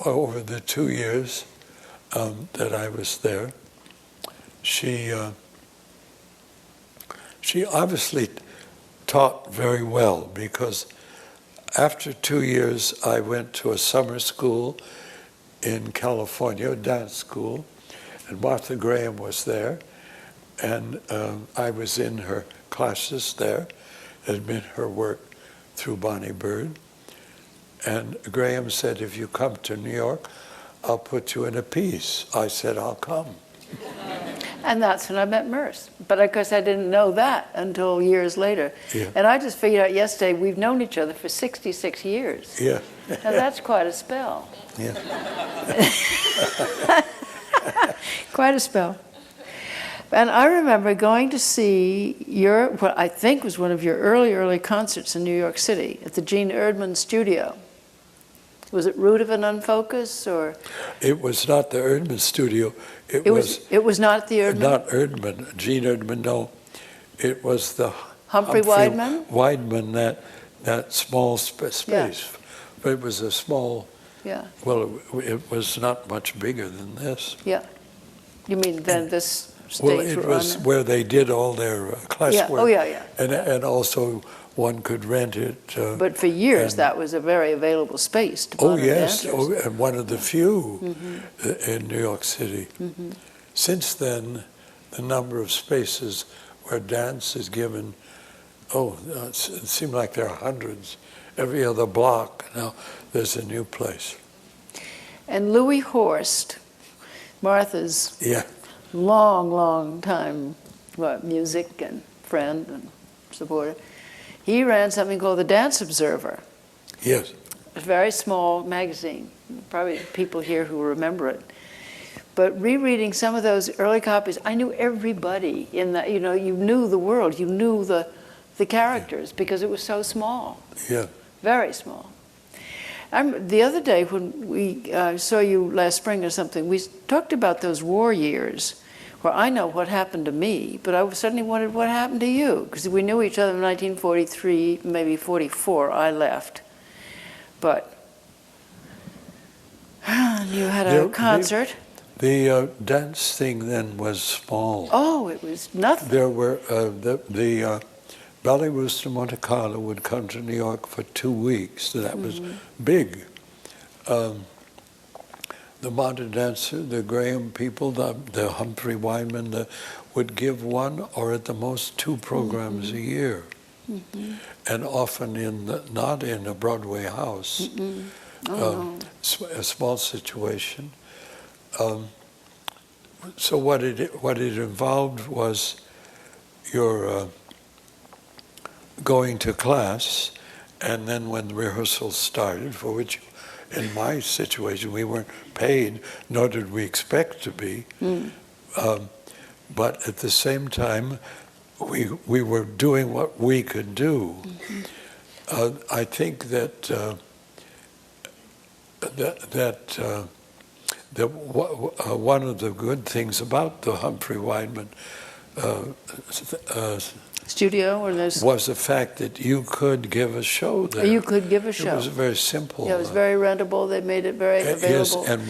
over the 2 years that I was there, she obviously taught very well, because after 2 years I went to a summer school in California, a dance school, and Martha Graham was there, and I was in her classes there. It had been her work through Bonnie Bird. And Graham said, if you come to New York, I'll put you in a piece. I said, I'll come. And that's when I met Merce. But of course, I didn't know that until years later. Yeah. And I just figured out yesterday we've known each other for 66 years. Yeah. Now that's quite a spell. Yeah. Quite a spell. And I remember going to see what I think was one of your early concerts in New York City at the Gene Erdman studio. Was it Root of an Unfocus, or? It was not the Erdman studio. It was not the Erdman? Not Erdman, Gene Erdman, no. It was the Humphrey Weidman? Weidman, that small space. Yeah. But it was a small, Yeah. well, it was not much bigger than this. Yeah. You mean then this stage? Well, it was where they did all their classwork. Yeah. Oh, yeah. And also one could rent it. But for years, that was a very available space to modern dancers. And one of the few in New York City. Mm-hmm. Since then, the number of spaces where dance is given, it seemed like there are hundreds every other block. Now there's a new place. And Louis Horst, Martha's long time music and friend and supporter, he ran something called the Dance Observer. Yes. A very small magazine. Probably people here who remember it. But rereading some of those early copies, I knew everybody in that. You knew the world. You knew the characters because it was so small. Yeah. Very small. The other day when we saw you last spring or something, we talked about those war years where I know what happened to me, but I suddenly wondered what happened to you, because we knew each other in 1943, maybe 44, I left. But you had a concert. The dance thing then was small. Oh, it was nothing. There were, the Ballet Russe de Monte Carlo would come to New York for 2 weeks, so that was big. The modern dancer, the Graham people, the Humphrey Weinman, would give 1 or at the most 2 programs a year. And often not in a Broadway house, a small situation. So what it involved was your going to class, and then when the rehearsals started, for which in my situation we weren't paid, nor did we expect to be, but at the same time we were doing what we could do. I think that one of the good things about the Humphrey Weinman studio or those was the fact that you could give a show there. You could give a show. It was very simple. Yeah, it was very rentable. They made it very available. Yes, and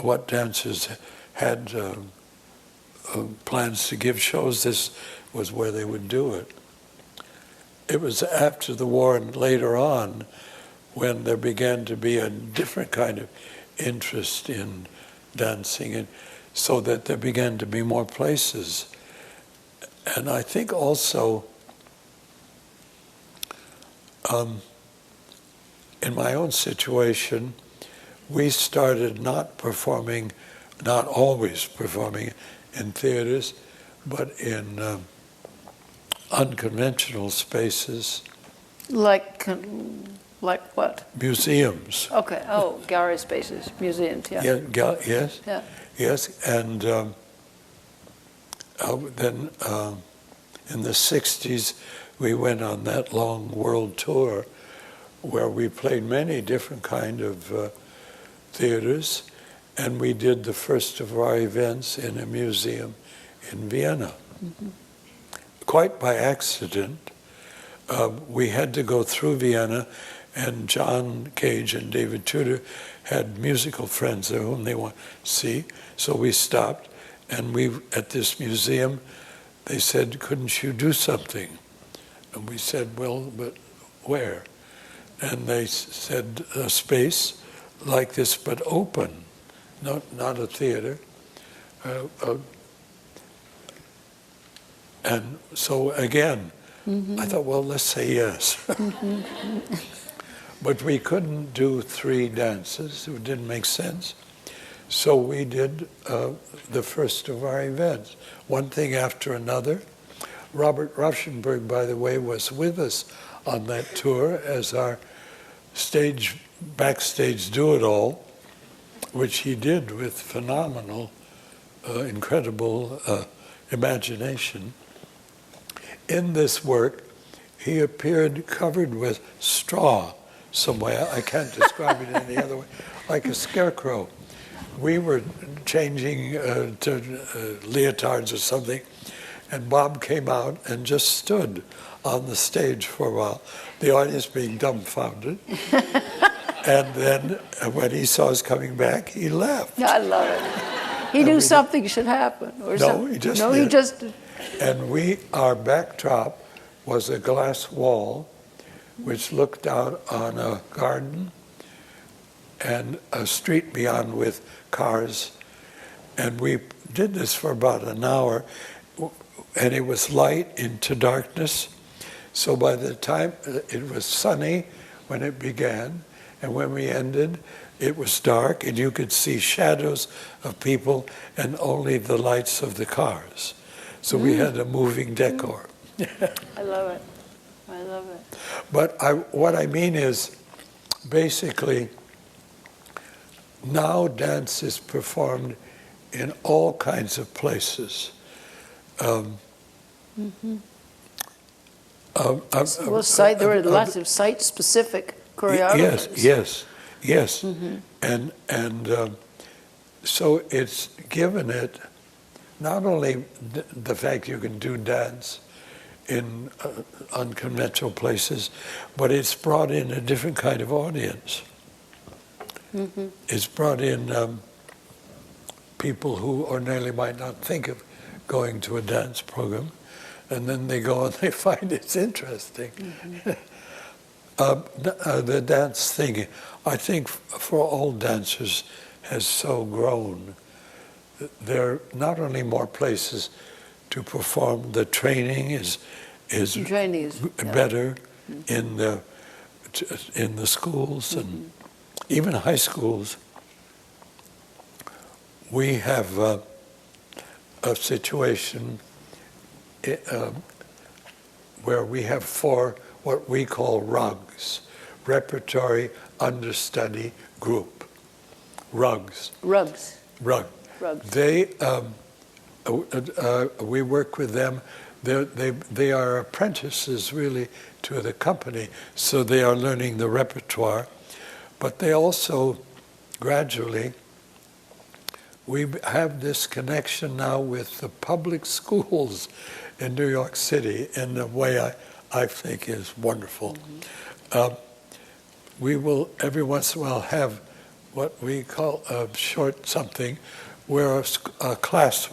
what dancers had plans to give shows, this was where they would do it. It was after the war and later on when there began to be a different kind of interest in dancing, and so that there began to be more places. And I think also, in my own situation, we started not always performing in theaters, but in unconventional spaces. Like what? Museums. Okay. Oh, gallery spaces, museums. Yeah. Yes. Yeah. Yes, and then in the 60s, we went on that long world tour where we played many different kind of theaters, and we did the first of our events in a museum in Vienna. Quite by accident. We had to go through Vienna, and John Cage and David Tudor had musical friends there whom they want to see. So we stopped, and at this museum, they said, couldn't you do something? And we said, well, but where? And they said, a space like this, but open, not a theater. And so again, I thought, well, let's say yes. But we couldn't do 3 dances. It didn't make sense. So we did the first of our events, one thing after another. Robert Rauschenberg, by the way, was with us on that tour as our backstage do-it-all, which he did with phenomenal, incredible imagination. In this work, he appeared covered with straw somewhere. I can't describe it any other way, like a scarecrow. We were changing to leotards or something, and Bob came out and just stood on the stage for a while, the audience being dumbfounded. And then when he saw us coming back, he left. I love it. He knew something should happen. Or he just no, did. he just. And our backdrop was a glass wall which looked out on a garden and a street beyond with cars. And we did this for about an hour, and it was light into darkness. So by the time it was sunny when it began, and when we ended, it was dark, and you could see shadows of people and only the lights of the cars. So we had a moving decor. I love it. I love it. But what I mean is, basically, now dance is performed in all kinds of places. There are lots of site-specific choreographers. Yes. And so it's given it not only the fact you can do dance in unconventional places, but it's brought in a different kind of audience. It's brought in people who ordinarily might not think of going to a dance program, and then they go and they find it's interesting. The dance thing, I think, for all dancers has so grown. There are not only more places to perform, the training is better in the schools and even high schools. We have a situation where we have 4 what we call RUGs, Repertory Understudy Group. RUGs. They, we work with them. They are apprentices really to the company, so they are learning the repertoire. But they also gradually, we have this connection now with the public schools in New York City in a way I think is wonderful. We will every once in a while have what we call a short something, where a class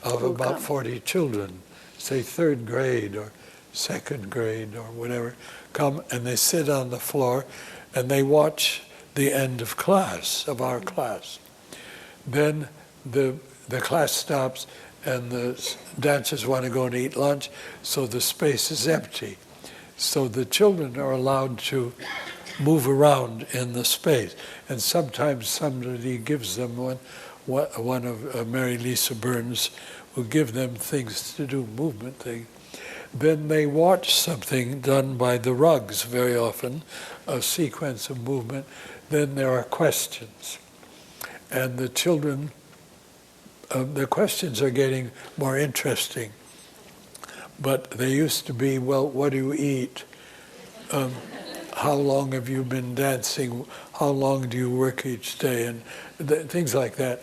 of about 40 children, say 3rd grade or 2nd grade or whatever, come and they sit on the floor and they watch the end of class, of our class. Then the class stops and the dancers want to go and eat lunch, so the space is empty. So the children are allowed to move around in the space. And sometimes somebody gives them one of Mary Lisa Burns will give them things to do, movement thing. Then they watch something done by the RUGs very often, a sequence of movement. Then there are questions. And the children, the questions are getting more interesting. But they used to be, well, what do you eat? How long have you been dancing? How long do you work each day? And things like that.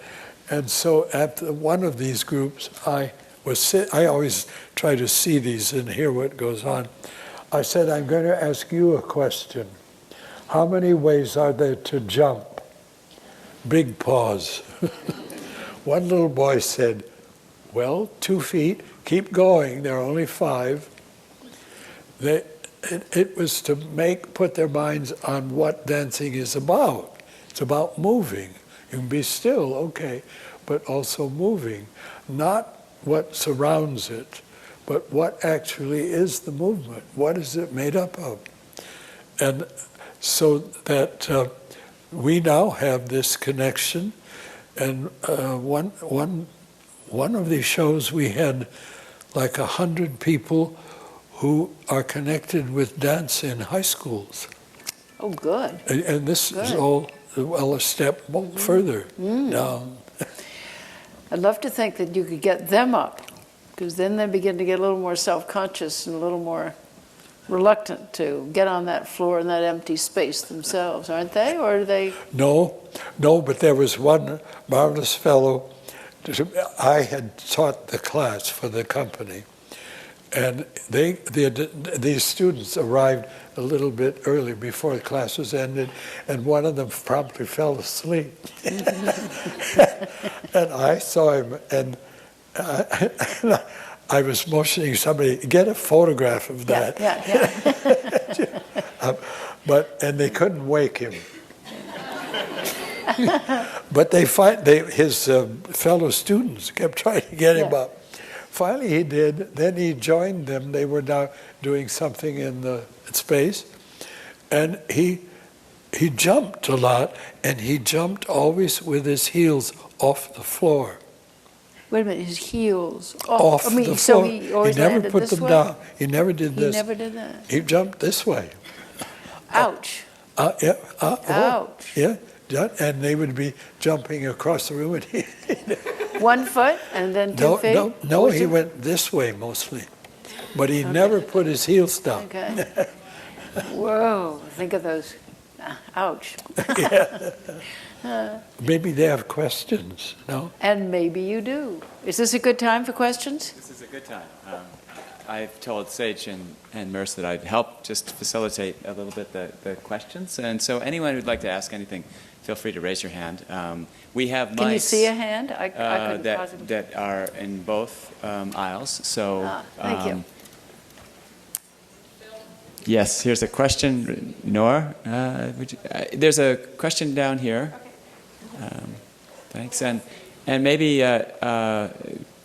And so at one of these groups, I always try to see these and hear what goes on. I said, I'm going to ask you a question. How many ways are there to jump? Big pause. One little boy said, well, 2 feet, keep going, there are only 5. It was to put their minds on what dancing is about. It's about moving. You can be still, okay, but also moving. Not what surrounds it, but what actually is the movement. What is it made up of? And so that we now have this connection. And one of these shows we had like 100 people who are connected with dance in high schools. Oh, good. And this is all, well, a step further down. I'd love to think that you could get them up, because then they begin to get a little more self-conscious and a little more reluctant to get on that floor in that empty space themselves, aren't they? Or are they? No, but there was one marvelous fellow. I had taught the class for the company, and these students arrived a little bit early before the class was ended, and one of them promptly fell asleep. And I saw him, and I was motioning somebody, get a photograph of that. Yeah. And they couldn't wake him. But his fellow students kept trying to get him up. Finally he did. Then he joined them. They were now doing something in the space. And he jumped a lot, and he jumped always with his heels off the floor. Wait a minute, his heels Off the floor. So he always never landed put this them way? down. He never did this. He never did that. He jumped this way. Ouch. Yeah. Ouch. Yeah. And they would be jumping across the room, and he 1 foot and then 2 feet? No, he went this way mostly. But he never put his heels down. Okay. Whoa, think of those. Ouch. Maybe they have questions, no? And maybe you do. Is this a good time for questions? This is a good time. I've told Sage and Merce that I'd help just facilitate a little bit the questions. And so anyone who'd like to ask anything, feel free to raise your hand. We have mics. Can you see a hand? I couldn't possibly. that are in both aisles. So thank you. Yes, here's a question. Nora, there's a question down here. Thanks. And maybe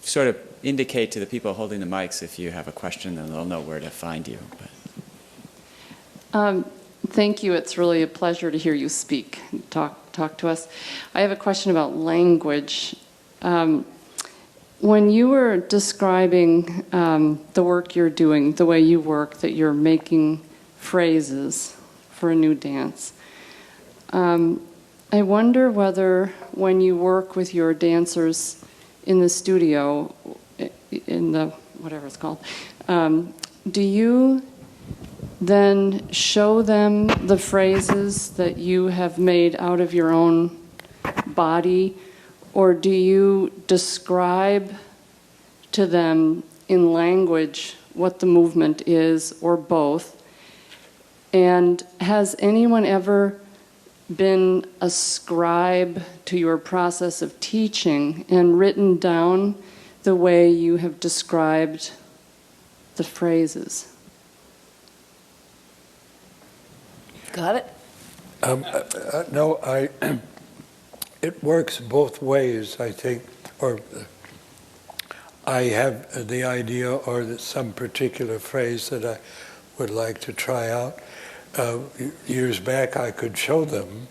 sort of indicate to the people holding the mics if you have a question, and they'll know where to find you. Thank you. It's really a pleasure to hear you speak, talk to us. I have a question about language. When you were describing the work you're doing, the way you work, that you're making phrases for a new dance, I wonder whether when you work with your dancers in the studio, in the, whatever it's called, do you then show them the phrases that you have made out of your own body, or do you describe to them in language what the movement is, or both? And has anyone ever been a scribe to your process of teaching and written down the way you have described the phrases? Got it? No, it works both ways, I think. Or I have the idea or some particular phrase that I would like to try out. Years back, I could show them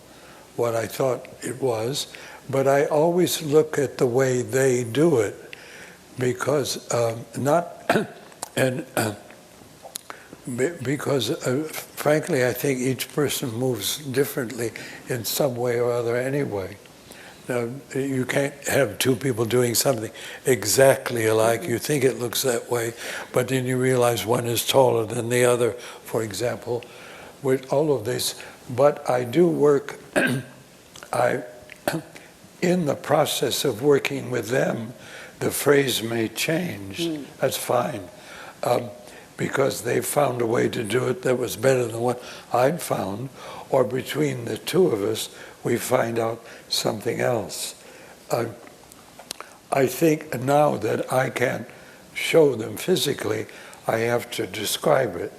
what I thought it was, but I always look at the way they do it, because frankly, I think each person moves differently in some way or other anyway. Now, you can't have two people doing something exactly alike. You think it looks that way, but then you realize one is taller than the other, for example, with all of this. But I do work, in the process of working with them, the phrase may change. That's fine. Because they found a way to do it that was better than what I'd found, or between the two of us, we find out something else. I think now that I can't show them physically, I have to describe it.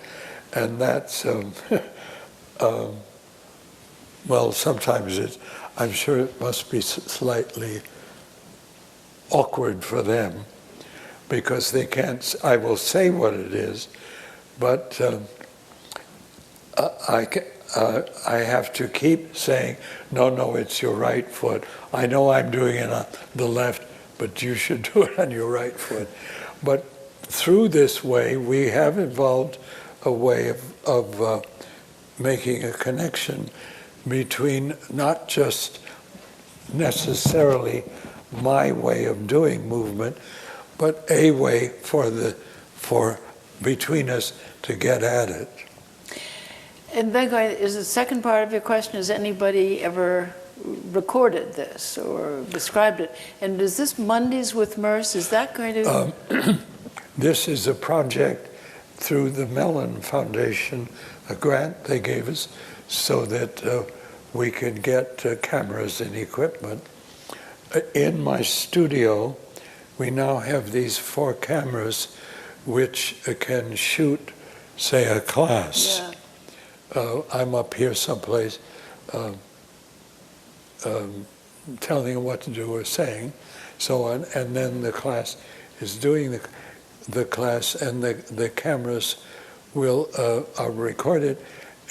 And that's, well, sometimes I'm sure it must be slightly awkward for them, because they can't, I will say what it is, but I have to keep saying, no, it's your right foot. I know I'm doing it on the left, but you should do it on your right foot. But through this way, we have evolved a way of making a connection between not just necessarily my way of doing movement, but a way for between us to get at it. And then is the second part of your question, has anybody ever recorded this or described it? And is this Mondays with Merce, is that going to... This is a project through the Mellon Foundation, a grant they gave us so that we could get cameras and equipment. In my studio, we now have these 4 cameras which can shoot, say, a class. Yeah. I'm up here someplace telling them what to do or saying, so on, and then the class is doing the class, and the cameras will are recorded,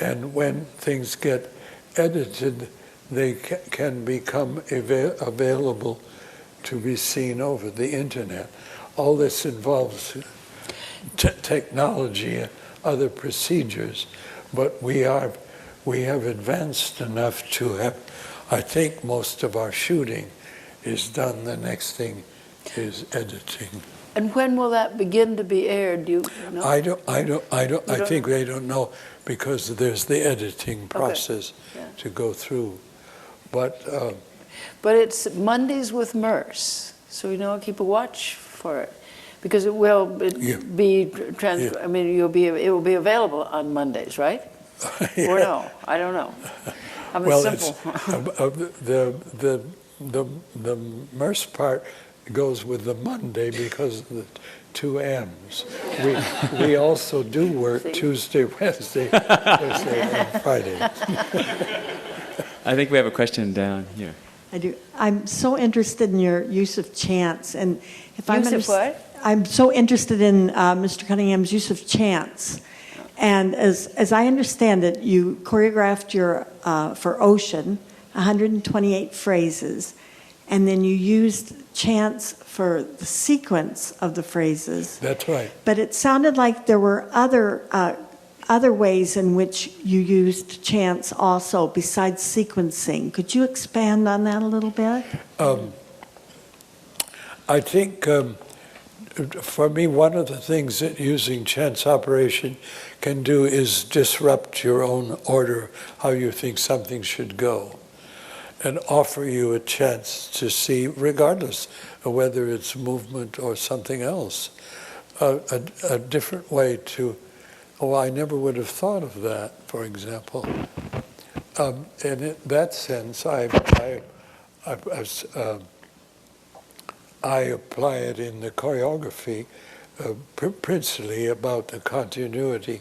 and when things get edited, they can become available to be seen over the internet. All this involves technology and other procedures, but we have advanced enough to have, I think most of our shooting is done. The next thing is editing. And when will that begin to be aired? Do you know? I think they don't know, because there's the editing process to go through. But it's Mondays with Merce, so keep a watch for it, because it will be I mean, it will be available on Mondays, right? Or no? I don't know. It's the Merce part goes with the Monday because of the 2 M's. We also do work Tuesday, Wednesday, Thursday, and Friday. I think we have a question down here. I do. I'm so interested in your use of chants, and if I'm so interested in Mr. Cunningham's use of chants, and as I understand it, you choreographed your for Ocean 128 phrases, and then you used chants for the sequence of the phrases. That's right. But it sounded like there were other ways in which you used chants also besides sequencing. Could you expand on that a little bit? I think for me, one of the things that using chance operation can do is disrupt your own order, how you think something should go, and offer you a chance to see, regardless of whether it's movement or something else, a different way to, I never would have thought of that, for example. And in that sense, I apply it in the choreography, principally about the continuity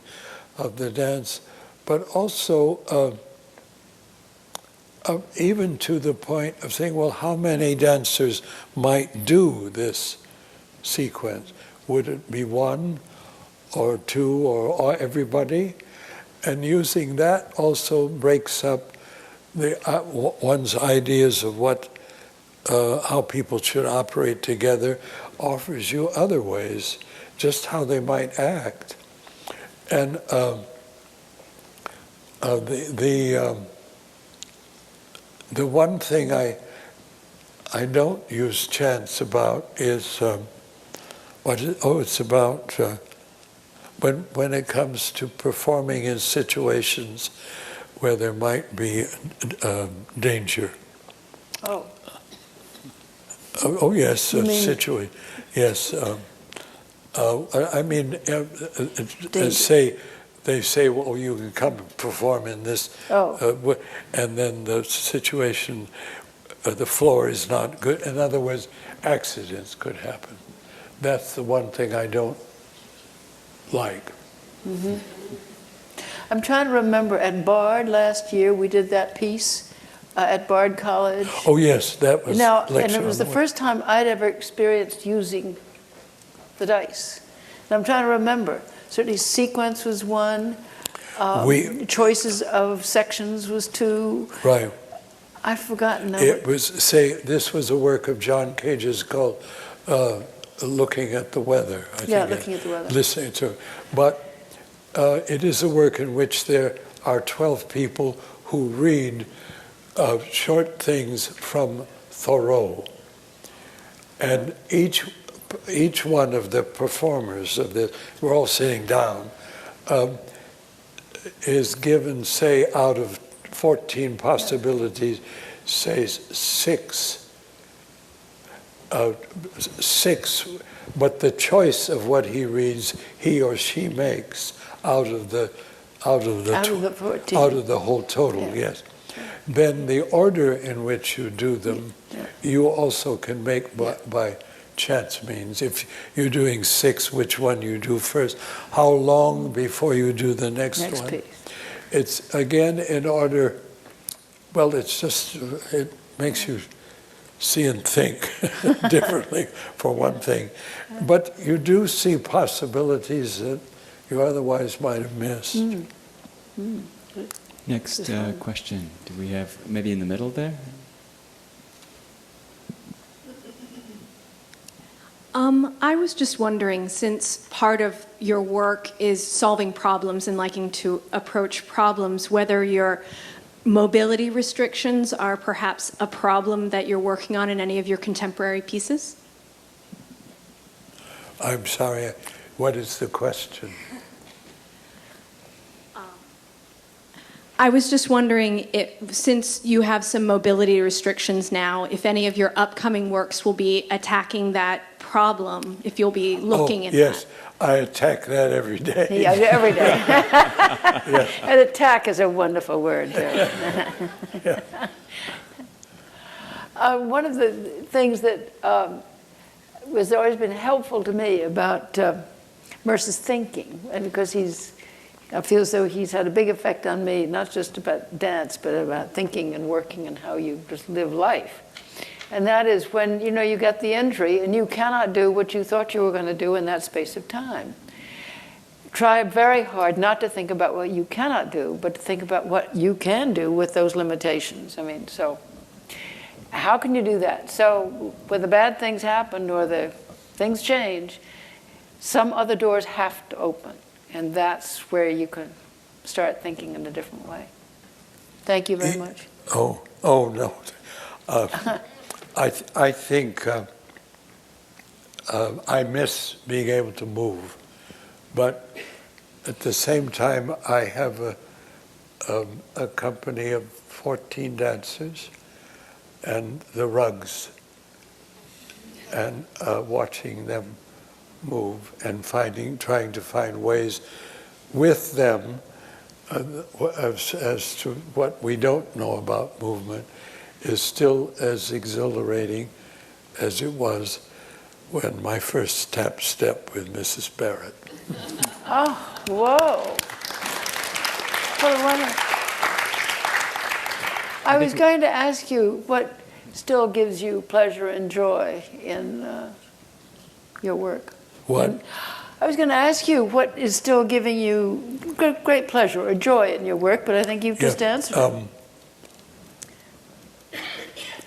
of the dance, but also even to the point of saying, well, how many dancers might do this sequence? Would it be 1 or 2 or everybody? And using that also breaks up one's ideas of how people should operate together, offers you other ways, just how they might act. And the one thing I don't use chants about is it's about when it comes to performing in situations where there might be danger. Oh yes, situation. Yes. I mean, they say, well, you can come and perform in this, and then the situation, the floor is not good. In other words, accidents could happen. That's the one thing I don't like. Mm-hmm. I'm trying to remember, at Bard last year, we did that piece at Bard College. Oh yes, that was and it was the first time I'd ever experienced using the dice. And I'm trying to remember. Certainly sequence was 1, choices of sections was 2. Right. I've forgotten now. It was, this was a work of John Cage's called Looking at the Weather. Looking at the weather. Listening to it. But it is a work in which there are 12 people who read short things from Thoreau. And each one of the performers of this, we're all sitting down, is given, say, out of 14 possibilities, say 6, but the choice of what he reads, he or she makes out of the 14. Out of the whole total, yes. Then the order in which you do them, you also can make by chance means. If you're doing 6, which one you do first, how long before you do the next one. Piece. It's again in order, well, it's just, it makes you see and think differently, for one thing. But you do see possibilities that you otherwise might have missed. Next question. Do we have maybe in the middle there? I was just wondering, since part of your work is solving problems and liking to approach problems, whether your mobility restrictions are perhaps a problem that you're working on in any of your contemporary pieces? I'm sorry, what is the question? I was just wondering, if, since you have some mobility restrictions now, if any of your upcoming works will be attacking that problem, if you'll be looking at yes, that. I attack that every day. Yeah, every day. Yes. And attack is a wonderful word, too. One of the things that has always been helpful to me about Merce's thinking, and because I feel as though he's had a big effect on me, not just about dance, but about thinking and working and how you just live life. And that is when, you get the injury and you cannot do what you thought you were going to do in that space of time. Try very hard not to think about what you cannot do, but to think about what you can do with those limitations. So how can you do that? So when the bad things happen or the things change, some other doors have to open. And that's where you can start thinking in a different way. Thank you very much. Oh no. I think I miss being able to move, but at the same time I have a company of 14 dancers and the rugs, and watching them move and trying to find ways with them as to what we don't know about movement is still as exhilarating as it was when my first tap step with Mrs. Barrett. Oh, whoa. What a wonder. I was going to ask you what still gives you pleasure and joy in your work. What? I was going to ask you what is still giving you great pleasure or joy in your work, but I think you've just answered it.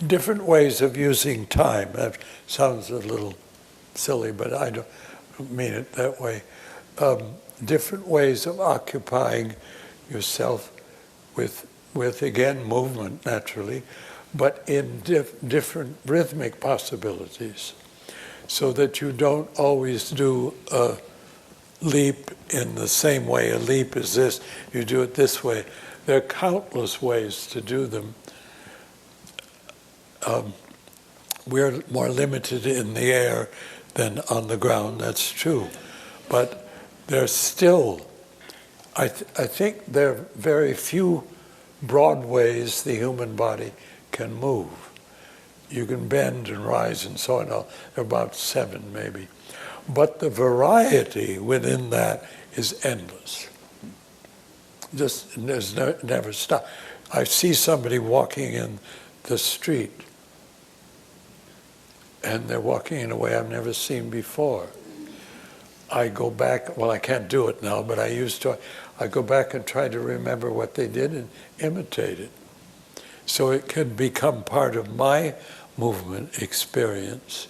Different ways of using time. That sounds a little silly, but I don't mean it that way. Different ways of occupying yourself with again, movement naturally, but in different rhythmic possibilities, so that you don't always do a leap in the same way. A leap is this, you do it this way. There are countless ways to do them. We're more limited in the air than on the ground, that's true. But there's still, I think there are very few broad ways the human body can move. You can bend and rise and so on. There are about 7 maybe. But the variety within that is endless. There's never stop. I see somebody walking in the street and they're walking in a way I've never seen before. I go back, well, I can't do it now, but I used to. I go back and try to remember what they did and imitate it. So it can become part of my movement experience.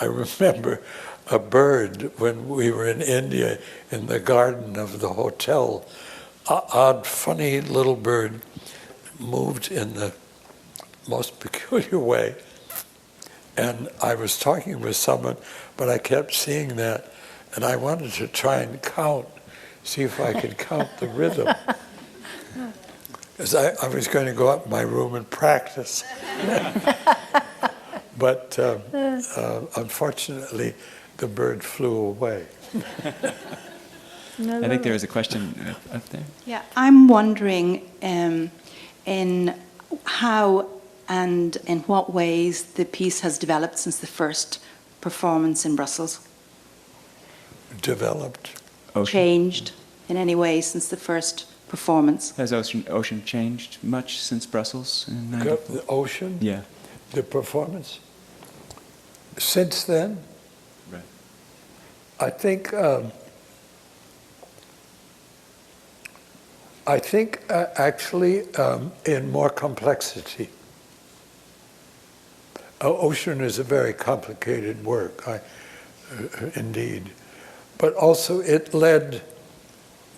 I remember a bird when we were in India in the garden of the hotel. Odd, funny little bird moved in the most peculiar way. And I was talking with someone, but I kept seeing that, and I wanted to try and count, see if I could count the rhythm. Because I was going to go up in my room and practice. But unfortunately, the bird flew away. I think there is a question up there. Yeah, I'm wondering in how and in what ways the piece has developed since the first performance in Brussels. Developed. Changed in any way since the first performance. Has ocean changed much since Brussels? The ocean? Yeah. The performance. Since then, Right. I think actually in more complexity. Ocean is a very complicated work, indeed. But also it led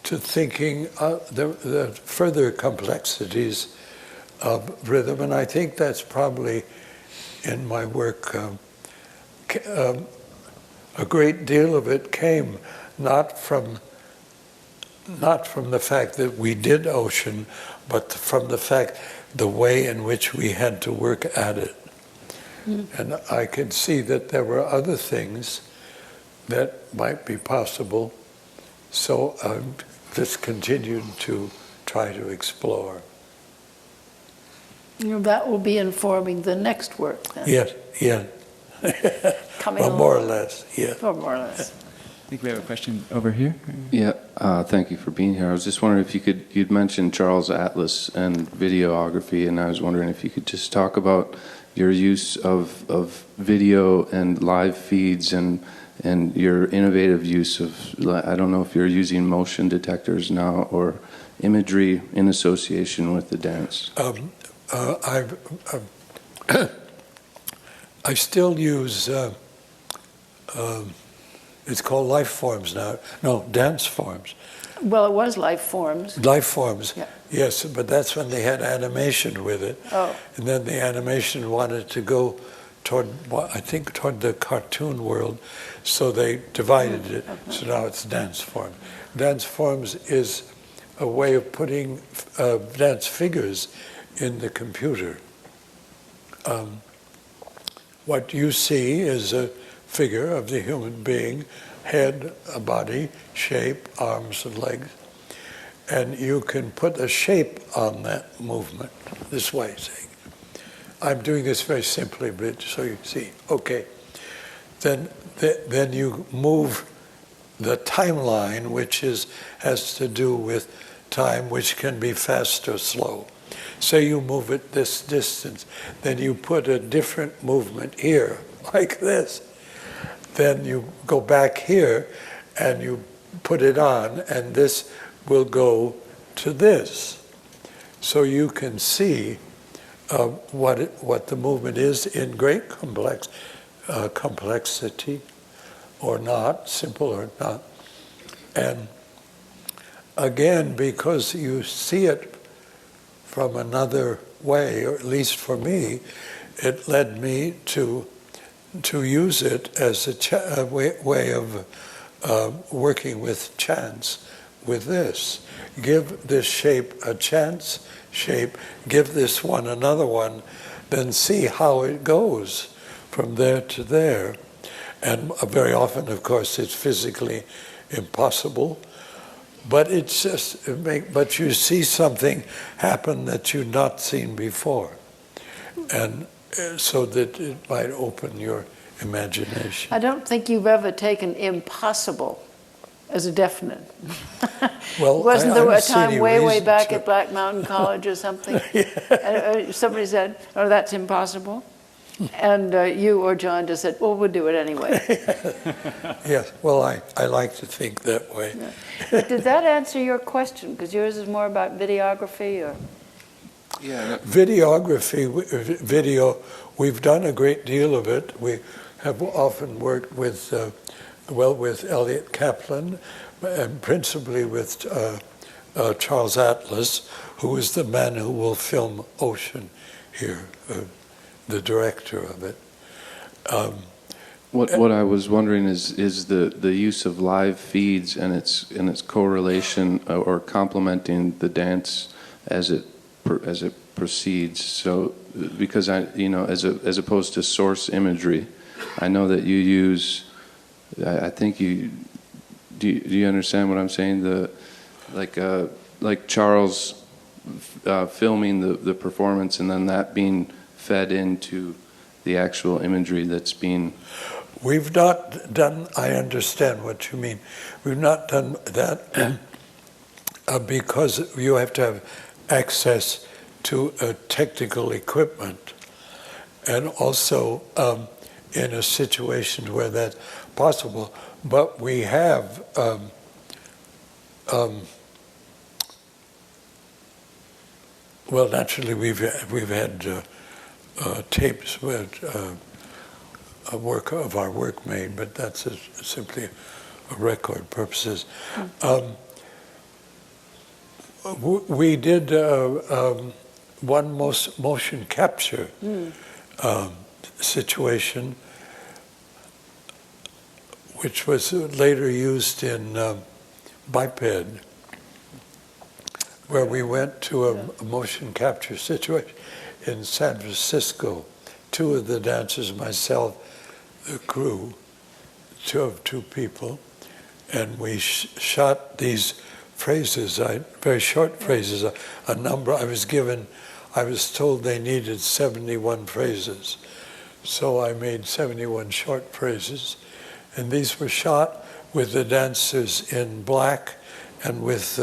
to thinking the further complexities of rhythm, and I think that's probably in my work. A great deal of it came not from the fact that we did Ocean, but from the way in which we had to work at it. And I could see that there were other things that might be possible, so I just continued to try to explore. That will be informing the next work then. Yes, yeah. Coming well, more or less, yeah. More or less. I think we have a question over here. Yeah, thank you for being here. I was just wondering if you'd mentioned Charles Atlas and videography, and I was wondering if you could just talk about your use of video and live feeds and your innovative use of, I don't know if you're using motion detectors now or imagery in association with the dance. I still use, it's called life forms now. No, dance forms. Well, it was life forms. Life forms, yeah. Yes, but that's when they had animation with it. Oh. And then the animation wanted to go toward the cartoon world, so they divided it. Okay. So now it's dance form. Dance forms is a way of putting dance figures in the computer. What you see is a figure of the human being, head, a body, shape, arms and legs. And you can put a shape on that movement this way, say. I'm doing this very simply, but so you see. Okay. Then you move the timeline, which has to do with time, which can be fast or slow. Say you move it this distance, then you put a different movement here, like this. Then you go back here and you put it on, and this will go to this. So you can see what the movement is in great complexity, or not, simple or not. And again, because you see it from another way, or at least for me, it led me to use it as a way of working with chance, with this. Give this shape a chance shape, give this one another one, then see how it goes from there to there. And very often, of course, it's physically impossible. But it's just, but you see something happen that you've not seen before, and so that it might open your imagination. I don't think you've ever taken impossible as a definite. Well, wasn't there a time way reason back to. at Black Mountain College or something? Yeah. And somebody said, "Oh, that's impossible," and you or John just said, "Well, we'll do it anyway." Yes. Well, I like to think that way. Yeah. But did that answer your question? Because yours is more about videography, or Yeah. Videography, video. We've done a great deal of it. We have often worked with Elliot Kaplan, and principally with Charles Atlas, who is the man who will film Ocean here, the director of it. What I was wondering is the use of live feeds and its correlation or complementing the dance as it proceeds. So because as opposed to source imagery, I know that you use. I think you do. You understand what I'm saying? Like Charles filming the performance and then that being fed into the actual imagery that's being. We've not done. I understand what you mean. We've not done that because you have to have access to technical equipment, and also in a situation where that's possible. But we have well, naturally, we've had tapes with a work of our work made, but that's simply a record purposes. We did one motion capture situation, which was later used in Biped, where we went to a motion capture situation in San Francisco. Two of the dancers, myself, the crew, two people, and we shot these phrases, very short phrases, a number. I was told they needed 71 phrases. So I made 71 short phrases, and these were shot with the dancers in black and with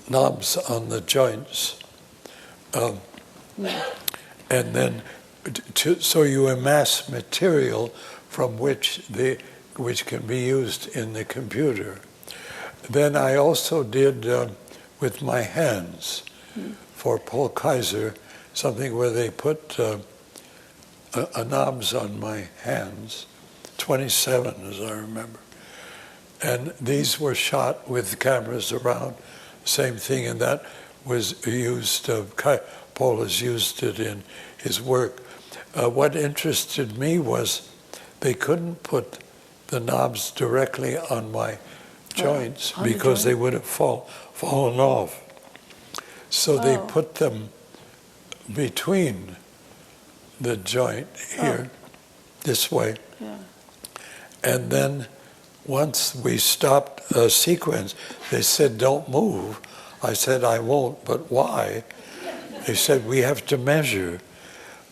knobs on the joints. And then, so you amass material from which can be used in the computer. Then I also did with my hands for Paul Kaiser, something where they put knobs on my hands, 27 as I remember. And these were shot with cameras around, same thing, and that was used, Paul has used it in his work. What interested me was they couldn't put the knobs directly on my joints because they would have fallen off. So they put them between the joint here, this way. Yeah. And then once we stopped a sequence, they said, "Don't move." I said, "I won't," but why? They said, "We have to measure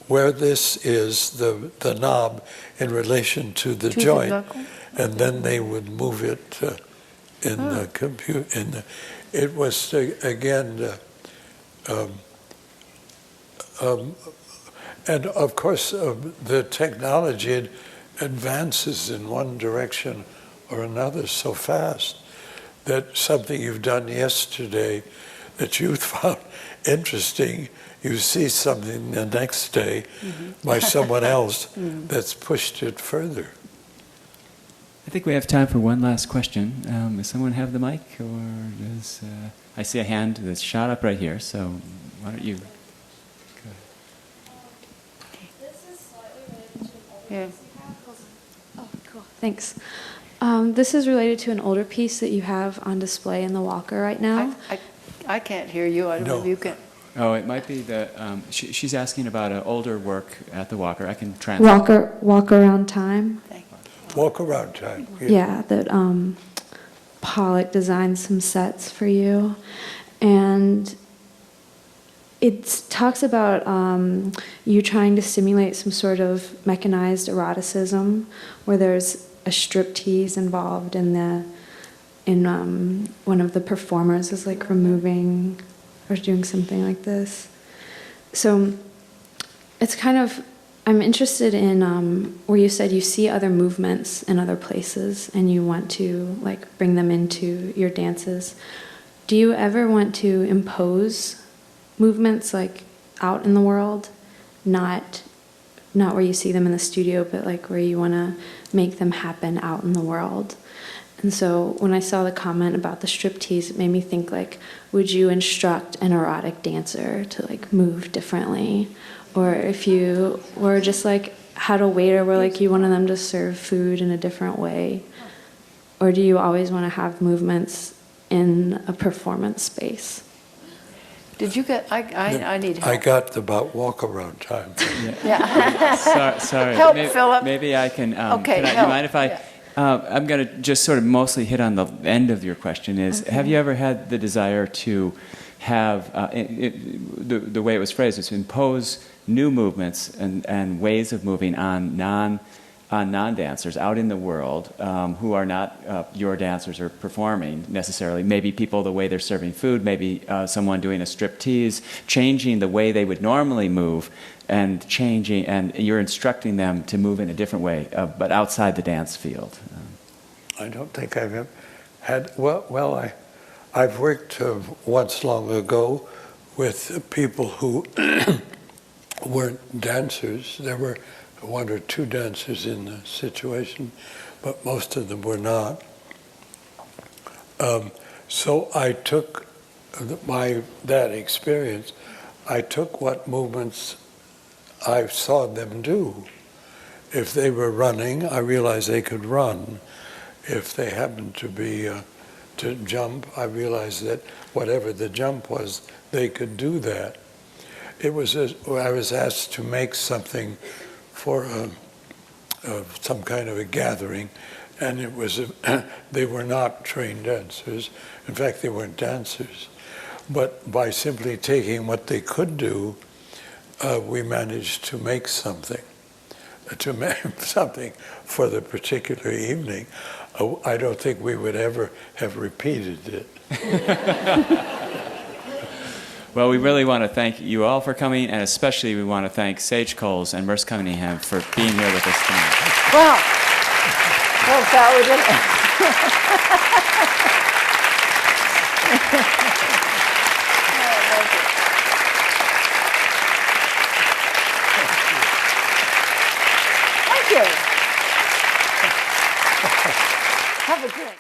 where this is, the knob, in relation to the joint." And then they would move it in the computer. It was, again, and of course, the technology advances in one direction or another so fast that something you've done yesterday that you found interesting, you see something the next day by someone else that's pushed it further. I think we have time for one last question. Does someone have the mic, or does I see a hand that's shot up right here? So why don't you? Go ahead. This is slightly related to Yeah. Oh, cool. Thanks. This is related to an older piece that you have on display in the Walker right now. I can't hear you. I don't know if you can. Oh, it might be the. She's asking about an older work at the Walker. I can translate. Walk Around Time. Walk Around Time. Yeah, that Pollock designed some sets for you. And it talks about you trying to simulate some sort of mechanized eroticism where there's a striptease involved in one of the performers is like removing or doing something like this. So it's kind of, I'm interested in where you said you see other movements in other places and you want to like bring them into your dances. Do you ever want to impose movements like out in the world, not where you see them in the studio, but like where you want to make them happen out in the world? And so when I saw the comment about the striptease, it made me think like, would you instruct an erotic dancer to like move differently? Or if you were just like had a waiter where like you wanted them to serve food in a different way? Or do you always want to have movements in a performance space? Did you get, I need help. I got about Walk Around Time. Yeah. Sorry. Help, maybe, Philip. Maybe I can. Okay, can I, help. you mind if I? Yeah. I'm going to just sort of mostly hit on the end of your question. Have you ever had the desire to have the way it was phrased is impose new movements and ways of moving on on non-dancers out in the world who are not your dancers or performing necessarily. Maybe people, the way they're serving food, maybe someone doing a striptease, changing the way they would normally move and changing, and you're instructing them to move in a different way, but outside the dance field. I don't think I've ever had, I've worked once long ago with people who weren't dancers. There were one or two dancers in the situation, but most of them were not. So I took that experience, I took what movements I saw them do. If they were running, I realized they could run. If they happened to be to jump, I realized that whatever the jump was, they could do that. It was I was asked to make something for some kind of a gathering, and it was they were not trained dancers. In fact, they weren't dancers. But by simply taking what they could do, we managed to make something. To make something for the particular evening. I don't think we would ever have repeated it. Well, we really want to thank you all for coming, and especially we want to thank Sage Cowles and Merce Cunningham for being here with us tonight. Wow. Well, that we did it. Thank you. Have a drink.